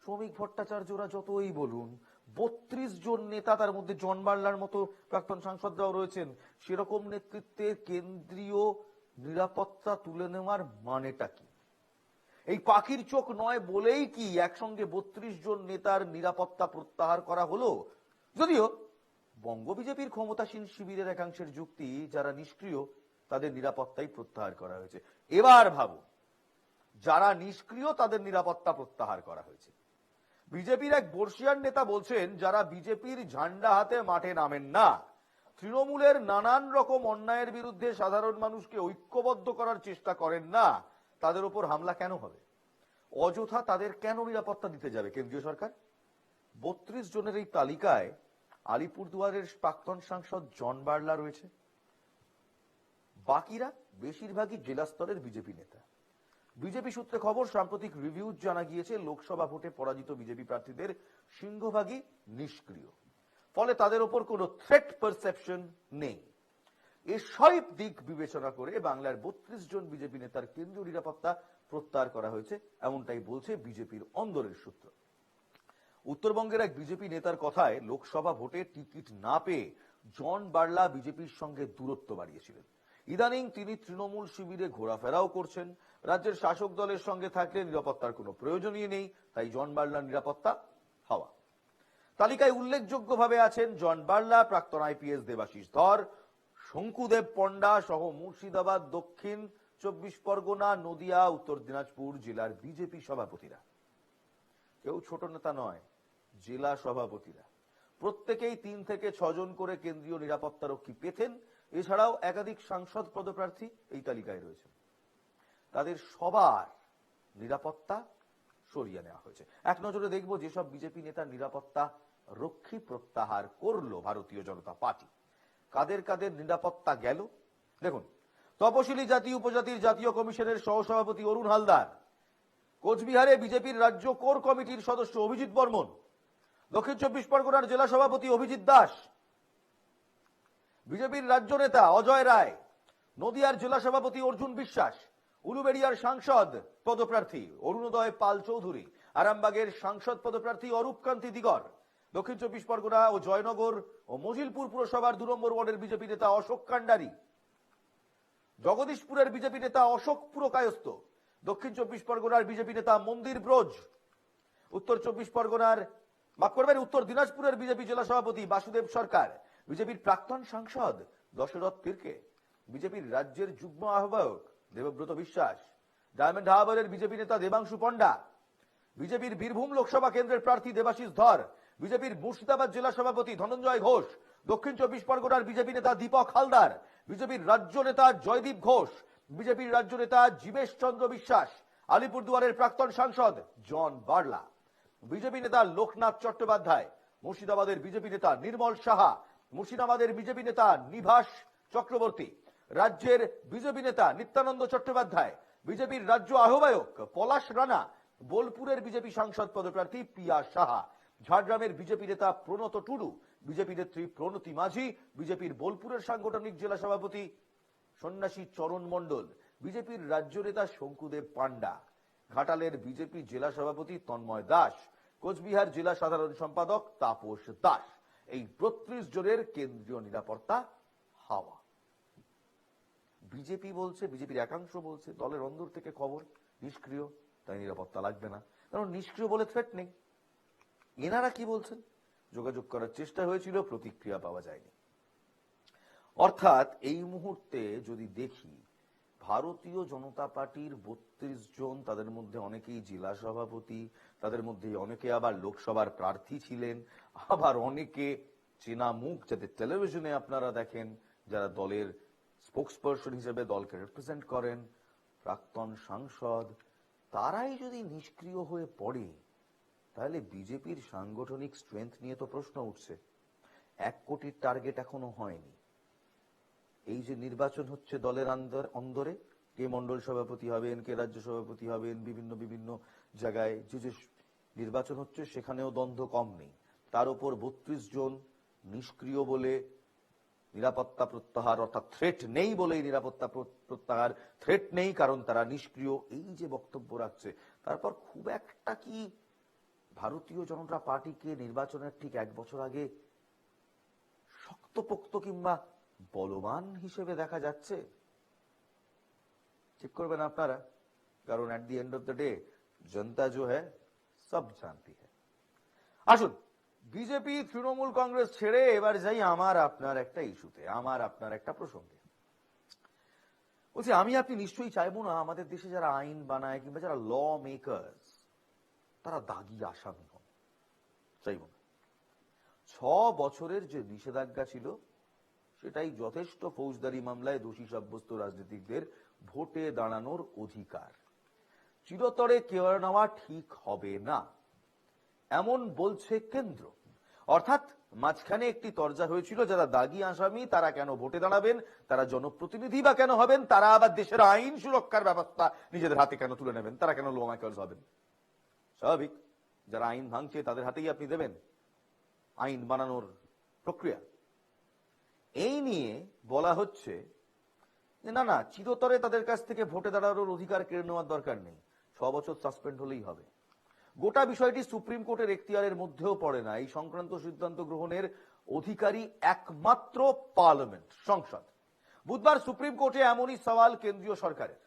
শ্রমিক ভট্টাচার্যরা যতই বলুন, 32 জন নেতা, তার মধ্যে জন বার্লার মতো প্রাক্তন সাংসদরাও রয়েছেন, সেরকম নেতৃত্বের কেন্দ্রীয় নিরাপত্তা তুলে নেওয়ার মানেটা কি? এই পাখির চোখ নয় বলেই কি একসঙ্গে 32 জন নেতার নিরাপত্তা প্রত্যাহার করা হলো? যদিও বঙ্গ বিজেপির ক্ষমতাসীন শিবিরের একাংশের যুক্তি, যারা নিষ্ক্রিয় তাদের নিরাপত্তাই প্রত্যাহার করা হয়েছে। এবার ভাবুন, যারা নিষ্ক্রিয় তাদের নিরাপত্তা প্রত্যাহার করা হয়েছে। বিজেপির এক বর্ষিয়ান নেতা বলছেন, যারা বিজেপির ঝান্ডা হাতে মাঠে নামেন না, তৃণমূলের নানান রকম অন্যায়ের বিরুদ্ধে সাধারণ মানুষকে ঐক্যবদ্ধ করার চেষ্টা করেন না, তাদের উপর হামলা কেন হবে? অযথা তাদের কেন নিরাপত্তা দিতে যাবে কেন্দ্রীয় সরকার? 32 জনের এই তালিকায় আলিপুরদুয়ারের প্রাক্তন সাংসদ জন বার্লা রয়েছে। বাকিরা বেশিরভাগই জেলা স্তরের বিজেপি নেতা। বিজেপি সূত্রে খবর, সাম্প্রতিক রিভিউ জানা গিয়েছে লোকসভা ভোটে পরাজিত বিজেপি প্রার্থীদের সিংহভাগই নিষ্ক্রিয়, ফলে তাদের উপর কোনো থ্রেট পারসেপশন নেই। এসব দিক বিবেচনা করে বাংলার 32 জন বিজেপি নেতার কেন্দ্রীয় নিরাপত্তা প্রত্যাহার করা হয়েছে, এমনটাই বলছে বিজেপির অন্দরের সূত্র। উত্তরবঙ্গের এক বিজেপি নেতার কথায়, লোকসভা ভোটে টিকিট না পেয়ে জন বার্লা বিজেপির সঙ্গে দূরত্ব বাড়িয়েছিলেন। ইদানিং তিনি তৃণমূল শিবিরে ঘোরাফেরাও করছেন। রাজ্যের শাসক দলের সঙ্গে থাকলে নিরাপত্তার কোনো প্রয়োজনই নেই, তাই জন বার্লার নিরাপত্তা হাওয়া। তালিকায় উল্লেখযোগ্যভাবে আছেন জন বার্লা, প্রাক্তন আইপিএস দেবাশিস ধর, শঙ্কুদেব পণ্ডা সহ মুর্শিদাবাদ, দক্ষিণ 24 পরগনা, নদিয়া, উত্তর দিনাজপুর জেলার বিজেপি সভাপতিরা। কেউ ছোট নেতা নয়, জেলা সভাপতিরা। প্রত্যেকেই 3 থেকে 6 জন করে কেন্দ্রীয় নিরাপত্তা রক্ষী পেতেন। এছাড়াও একাধিক সাংসদ পদপ্রার্থী এই তালিকায় রয়েছেন। তাদের সবার নিরাপত্তা সরিয়ে নেওয়া হয়েছে। এক নজরে দেখব যেসব বিজেপি নেতার নিরাপত্তা রক্ষী প্রত্যাহার করলো ভারতীয় জনতা পার্টি, কাদের কাদের নিরাপত্তা গেল। দেখুন, তপশিলি জাতি উপজাতির জাতীয় কমিশনের সহসভাপতি অরুণ হালদার, কোচবিহারে বিজেপির রাজ্য কোর কমিটির সদস্য অভিজিৎ বর্মন, দক্ষিণ 24 পরগনার জেলা সভাপতি অভিজিৎ দাস, বিজেপির রাজ্য নেতা অজয় রায়, নদিয়ার জেলা সভাপতি অর্জুন বিশ্বাস, উলুবেড়িয়ার সাংসদ পদপ্রার্থী অরুণোদয় পাল চৌধুরী, আরামবাগের সাংসদ পদপ্রার্থী অরূপকান্তি দিগর, দক্ষিণ 24 পরগনা ও জয়নগর ও মজিলপুর পুরসভার 2 নম্বর ওয়ার্ডের বিজেপি নেতা অশোক কান্ডারি, জগদীশপুরের বিজেপি নেতা অশোক পুরকায়স্থ, দক্ষিণ 24 পরগনার বিজেপি নেতা মন্দির ব্রজ, উত্তর 24 পরগনার উত্তর দিনাজপুরের বিজেপি জেলা সভাপতি বাসুদেব সরকার, বিজেপির প্রাক্তন সাংসদ দশরথ তির্কে, বিজেপির রাজ্যের যুগ্ম আহ্বায়ক দেবব্রত বিশ্বাস, ডায়মন্ড হারবারের বিজেপি নেতা দেবাংশু পণ্ডা, বিজেপির বীরভূম লোকসভা কেন্দ্রের প্রার্থী দেবাশিস ধর, বিজেপির মুর্শিদাবাদ জেলা সভাপতি ধনঞ্জয় ঘোষ, দক্ষিণ 24 পরগনার বিজেপি নেতা দীপক হালদার, বিজেপির রাজ্য নেতা জয়দীপ ঘোষ, বিজেপির রাজ্য নেতা জীবেশ চন্দ্র বিশ্বাস, আলিপুরদুয়ারের প্রাক্তন সাংসদ জন বার্লা, বিজেপি নেতা লোকনাথ চট্টোপাধ্যায়, মুর্শিদাবাদের বিজেপি নেতা নির্মল সাহা, মুর্শিদাবাদের বিজেপি নেতা নিভাস চক্রবর্তী, রাজ্যের বিজেপি নেতা নিত্যানন্দ চট্টোপাধ্যায়, বিজেপির রাজ্য আহ্বায়ক পলাশ রানা, বোলপুরের বিজেপি সাংসদ পদপ্রার্থী পিয়া সাহা, ঝাড়গ্রামের বিজেপি নেতা প্রণত টুডু, বিজেপি নেত্রী প্রণতি মাঝি, বিজেপির বোলপুরের সাংগঠনিক জেলা সভাপতি সন্ন্যাসী চরণ মণ্ডল, বিজেপির রাজ্য নেতা শঙ্কুদেব পান্ডা, ঘাটালের বিজেপি জেলা সভাপতি তন্ময় দাস, কোচবিহার জেলা সাধারণ সম্পাদক তাপস দাস। এই 32 জনের কেন্দ্রীয় নিরাপত্তা হাওয়া। বিজেপি বলছে, বিজেপির একাংশ বলছে দলের অন্দর থেকে খবর নিষ্ক্রিয়, তাই নিরাপত্তা লাগবে না, কারণ নিষ্ক্রিয় বলে থ্রেট নেই। এনারা কি বলছেন? যোগাযোগ করার চেষ্টা হয়েছিল, প্রতিক্রিয়া পাওয়া যায়নি। অর্থাৎ এই মুহূর্তে যদি দেখি, ভারতীয় জনতা পার্টির 32 জন, তাদের মধ্যে অনেকেই জেলা সভাপতি, তাদের মধ্যে অনেকে আবার লোকসভার প্রার্থী ছিলেন, আবার অনেকে চেনা মুখ যাদের টেলিভিশনে আপনারা দেখেন, যারা দলের স্পোকসপারসন হিসেবে দলকে রিপ্রেজেন্ট করেন, প্রাক্তন সাংসদ, তারাই যদি নিষ্ক্রিয় হয়ে পড়ে, তাহলে বিজেপির সাংগঠনিক স্ট্রেংথ নিয়ে তো প্রশ্ন উঠছে। 1 কোটির টার্গেট এখনো হয়নি। এই যে নির্বাচন হচ্ছে দলের অন্দরে, কে মন্ডল সভাপতি হবেন, কে রাজ্য সভাপতি হবেন, বিভিন্ন বিভিন্ন জায়গায় যে নির্বাচন হচ্ছে, সেখানেও দ্বন্দ্ব কম নেই। তার উপর 32 জন নিষ্ক্রিয় বলে নিরাপত্তা প্রত্যাহার, অর্থাৎ থ্রেট নেই বলেই নিরাপত্তা প্রত্যাহার, থ্রেট নেই কারণ তারা নিষ্ক্রিয়, এই যে বক্তব্য রাখছে, তারপর খুব একটা কি ভারতীয় জনতা পার্টিকে নির্বাচনের ঠিক 1 বছর আগে শক্তপোক্ত কিংবা বলবান হিসেবে দেখা যাচ্ছে? ঠিক করবেন আপনারা, কারণ at the end of the day জনতা जो है सब जानती है। আসুন, বিজেপি তৃণমূল কংগ্রেস ছেড়ে এবার যাই আমার আপনার একটা ইস্যুতে, আমার আপনার একটা প্রসঙ্গে। বলছি, আমি আপনি নিশ্চয়ই চাইবো না আমাদের দেশে যারা আইন বানায় কিংবা যারা ল মেকার্স, তারা দাগি আসামি হন, চাইব না। 6 বছরের যে নিষেধাজ্ঞা ছিল, সেটাই যথেষ্ট ফৌজদারি মামলায় দোষী সাব্যস্ত রাজনীতিকদের ভোটে দাঁড়ানোর অধিকার। চিরতরে কেড়ে নেওয়া ঠিক হবে না, এমন বলছে কেন্দ্র। অর্থাৎ মাঝখানে একটি তরজা হয়েছিল, যারা দাগি আসামি তারা কেন ভোটে দাঁড়াবেন, তারা জনপ্রতিনিধি বা কেন হবেন, তারা আবার দেশের আইন সুরক্ষার ব্যবস্থা নিজেদের হাতে কেন তুলে নেবেন, তারা কেন ল মেকার্স হবেন। স্বাভাবিক, যারা আইন ভাঙছে তাদের হাতেই আপনি দেবেন আইন বানানোর প্রক্রিয়া। এই নিয়ে বলা হচ্ছে যে না না, চিরতরে তাদের কাছ থেকে ভোটে দাঁড়ানোর অধিকার কেড়ে নেওয়ার দরকার নেই, 6 বছর সাসপেন্ড হলেই হবে। গোটা বিষয়টি সুপ্রিম কোর্টের এখতিয়ারের মধ্যেও পড়ে না। এই সংক্রান্ত সিদ্ধান্ত গ্রহণের অধিকারী একমাত্র পার্লামেন্ট, সংসদ। বুধবার সুপ্রিম কোর্টে এমনই সওয়াল কেন্দ্রীয় সরকারের।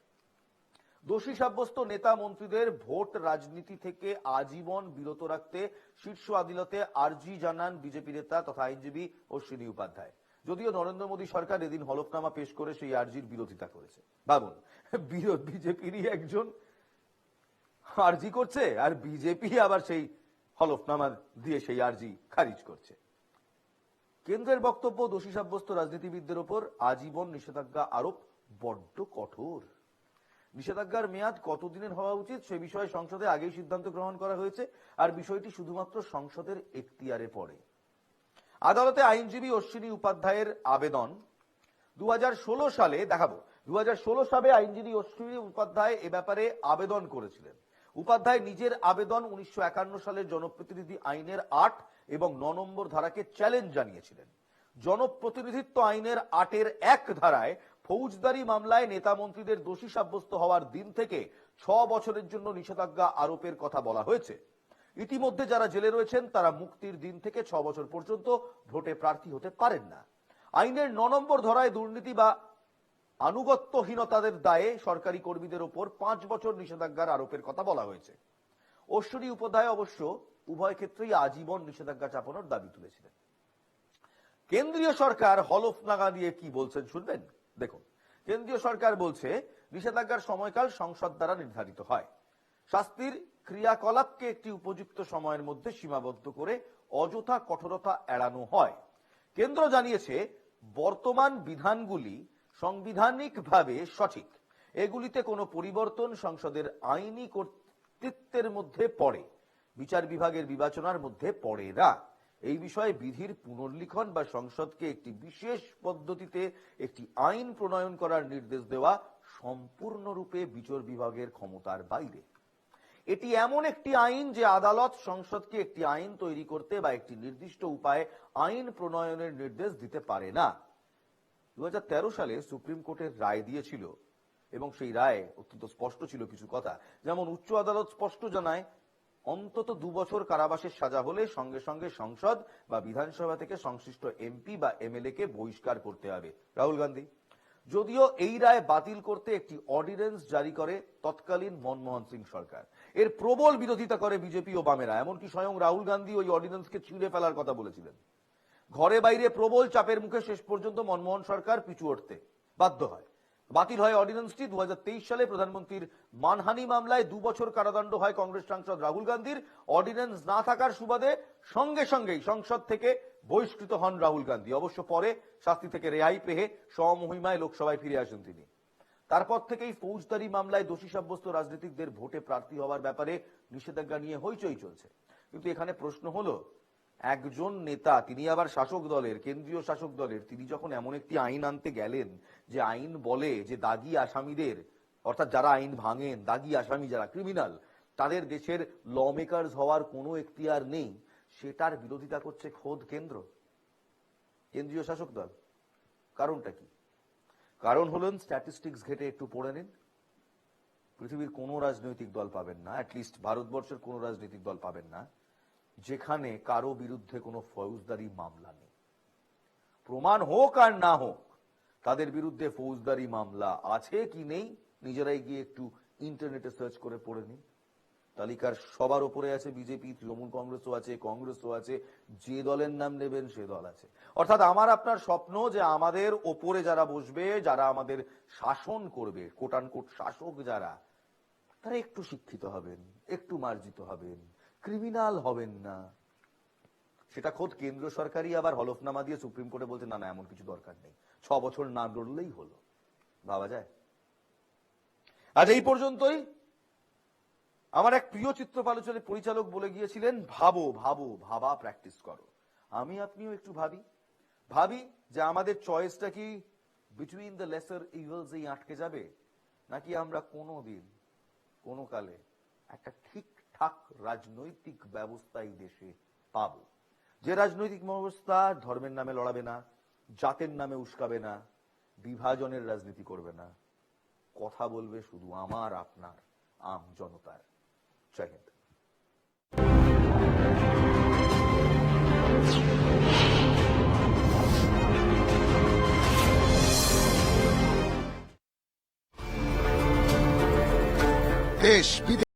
দোষী সাব্যস্ত নেতা মন্ত্রীদের ভোট রাজনীতি থেকে আজীবন বিরত রাখতে শীর্ষ আদালতে আর্জি জানান বিজেপি নেতা তথা আইনজীবী অশ্বিনী উপাধ্যায়। যদিও নরেন্দ্র মোদী সরকার এদিন হলফনামা পেশ করে সেই আর্জির বিরোধিতা করেছে। ভাবুন, বিজেপিরই একজন আর্জি করছে, আর বিজেপি আবার সেই হলফনামা দিয়ে সেই আর্জি খারিজ করছে। কেন্দ্রের বক্তব্য, দোষী সাব্যস্ত রাজনীতিবিদদের উপর আজীবন নিষেধাজ্ঞা আরোপ বড্ড কঠোর। নিষেধাজ্ঞার মেয়াদ কতদিনের হওয়া উচিত সে বিষয়ে সংসদে আগেই সিদ্ধান্ত গ্রহণ করা হয়েছে, আর বিষয়টি শুধুমাত্র সংসদের এখতিয়ারে পড়ে। আদালতে আইনজীবী অশ্বিনী উপাধ্যায়ের আবেদন 2016 সালে, দেখাবো 2016 সালে আইনজীবী অশ্বিনী উপাধ্যায় এ ব্যাপারে আবেদন করেছিলেন। উপাধ্যায় নিজের আবেদন 1951 সালের জনপ্রতিনিধি আইনের 8 এবং 9 নম্বর ধারাকে চ্যালেঞ্জ জানিয়েছিলেন। জনপ্রতিনিধিত্ব আইনের 8-এর 1 ধারায় ফৌজদারি মামলায় নেতা মন্ত্রীদের দোষী সাব্যস্ত হওয়ার দিন থেকে 6 বছরের জন্য নিষেধাজ্ঞা আরোপের কথা বলা হয়েছে। ইতিমধ্যে যারা জেলে রয়েছেন তারা মুক্তির দিন থেকে 6 বছর পর্যন্ত ভোটে প্রার্থী হতে পারেন না। আইনের 9 নম্বর ধারায় দুর্নীতি বা আনুগত্যহীনতাদের দায়ে সরকারি কর্মীদের ওপর 5 বছর নিষেধাজ্ঞার আরোপের কথা বলা হয়েছে। অশ্বিনী উপাধ্যায় অবশ্য উভয় ক্ষেত্রেই আজীবন নিষেধাজ্ঞা চাপানোর দাবি তুলেছিলেন। কেন্দ্রীয় সরকার হলফনামা দিয়ে কি বলছেন শুনবেন। দেখুন, কেন্দ্রীয় সরকার বলছে নিষেধাজ্ঞার সময়কাল সংসদ দ্বারা নির্ধারিত হয়। শাস্তির ক্রিয়াকলাপকে একটি উপযুক্ত সময়ের মধ্যে সীমাবদ্ধ করে অযথা কঠোরতা এড়ানো হয়। কেন্দ্র জানিয়েছে বর্তমান বিধানগুলি সাংবিধানিকভাবে সঠিক, এগুলিতে কোনো পরিবর্তন সংসদের আইনি কর্তৃত্বের মধ্যে পড়ে, বিচার বিভাগের বিবেচনার মধ্যে পড়ে না। এই বিষয়ে বিধির পুনর্লিখন বা সংসদকে একটি বিশেষ পদ্ধতিতে একটি আইন প্রণয়ন করার নির্দেশ দেওয়া সম্পূর্ণরূপে বিচার বিভাগের ক্ষমতার বাইরে। এটি এমন একটি আইন যে আদালত সংসদকে একটি আইন তৈরি করতে বা একটি নির্দিষ্ট উপায়ে আইন প্রণয়নের নির্দেশ দিতে পারে না। 2013 সালে সুপ্রিম কোর্টের রায় দিয়েছিল এবং সেই রায় অত্যন্ত স্পষ্ট ছিল কিছু কথা, যেমন উচ্চ আদালত স্পষ্ট জানায় অন্তত 2 বছর কারাবাসের সাজা হলে সঙ্গে সঙ্গে সংসদ বা বিধানসভা থেকে সংশ্লিষ্ট এমপি বা এমএলএ কে বহিষ্কার করতে হবে রাহুল গান্ধী। যদিও এই রায় বাতিল করতে একটি অর্ডিন্যান্স জারি করে তৎকালীন মনমোহন সিং সরকার, এর প্রবল বিরোধিতা করে বিজেপি ও বামেরা, এমনকি স্বয়ং রাহুল গান্ধী ওই অর্ডিন্যান্সকে ছিঁড়ে ফেলার কথা বলেছিলেন। ঘরে বাইরে প্রবল চাপের মুখে শেষ পর্যন্ত মনমোহন সরকার পিছু হটতে বাধ্য হয়। বাতিল হয় অর্ডিন্যান্সটি। 2023 সালে প্রধানমন্ত্রীর মানহানি মামলায় 2 বছর কারাদণ্ড হয় কংগ্রেস সাংসদ রাহুল গান্ধীর। অর্ডিন্যান্স না থাকার সুবাদে সঙ্গে সঙ্গেই সংসদ থেকে বহিষ্কৃত হন রাহুল গান্ধী। অবশ্য পরে শাস্তি থেকে রেহাই পেয়ে স্বমহিমায় লোকসভায় ফিরে আসেন তিনি। তারপর থেকেই ফৌজদারি মামলায় দোষী সাব্যস্ত রাজনীতিকদের ভোটে প্রার্থী হওয়ার ব্যাপারে নিষেধাজ্ঞা নিয়ে হইচই চলছে। কিন্তু এখানে প্রশ্ন হলো, একজন নেতা, তিনি আবার শাসক দলের, কেন্দ্রীয় শাসক দলের, তিনি যখন এমন একটি আইন আনতে গেলেন যে আইন বলে যে দাগী আসামিদের, অর্থাৎ যারা আইন ভাঙেন, দাগী আসামি যারা ক্রিমিনাল, তাদের দেশের ল মেকার্স হওয়ার কোনো এখতিয়ার নেই, সেটার বিরোধিতা করছে খোদ কেন্দ্রীয় শাসক দল। কারণটা কি? কারণ হলেন, স্ট্যাটিস্টিক্স ঘেটে একটু পড়ে নিন, পৃথিবীর কোনো রাজনৈতিক দল পাবেন না, অ্যাটলিস্ট ভারতবর্ষের কোনো রাজনৈতিক দল পাবেন না যেখানে কারো বিরুদ্ধে কোনো ফৌজদারি মামলা নেই। প্রমাণ হোক আর না হোক, তাদের বিরুদ্ধে ফৌজদারি মামলা আছে কি নেই নিজেরাই গিয়ে একটু ইন্টারনেটে সার্চ করে পড়ে নিন। তালিকার সবার উপরে আছে বিজেপি, তৃণমূল কংগ্রেসও আছে, কংগ্রেসও আছে, যে দলের নাম নেবেন সে দল আছে। অর্থাৎ আমার আপনার স্বপ্ন যে আমাদের ওপরে যারা বসবে, যারা আমাদের শাসন করবে, কোট আনকোট শাসক যারা, তারা একটু শিক্ষিত হবেন, একটু মার্জিত হবেন, ক্রিমিনাল হবেন না। সেটা খোদ কেন্দ্র সরকারই আবার হলফনামা দিয়ে সুপ্রিম কোর্টে বলছে না না, এমন কিছু দরকার নেই, 6 বছর না লড়লেই হলো। ভাবা যায়? আজ এই পর্যন্তই। আমার এক প্রিয় চিত্রপালোচনের পরিচালক বলে গিয়েছিলেন, ভাবা প্র্যাকটিস করো। আমি আপনিও একটু ভাবি যে আমাদের চয়েসটা কি বিটুইন দ্য লেসার ইভিলসেই আটকে যাবে, নাকি আমরা কোনোদিন কোনো কালে একটা ঠিকঠাক রাজনৈতিক ব্যবস্থা এই দেশে পাবো, যে রাজনৈতিক ব্যবস্থা ধর্মের নামে লড়াবে না, জাতের নামে উস্কাবে না, বিভাজনের রাজনীতি করবে না, কথা বলবে শুধু আমার আপনার আম জনতার। জয় হিন্দ। দেশ বিদেশ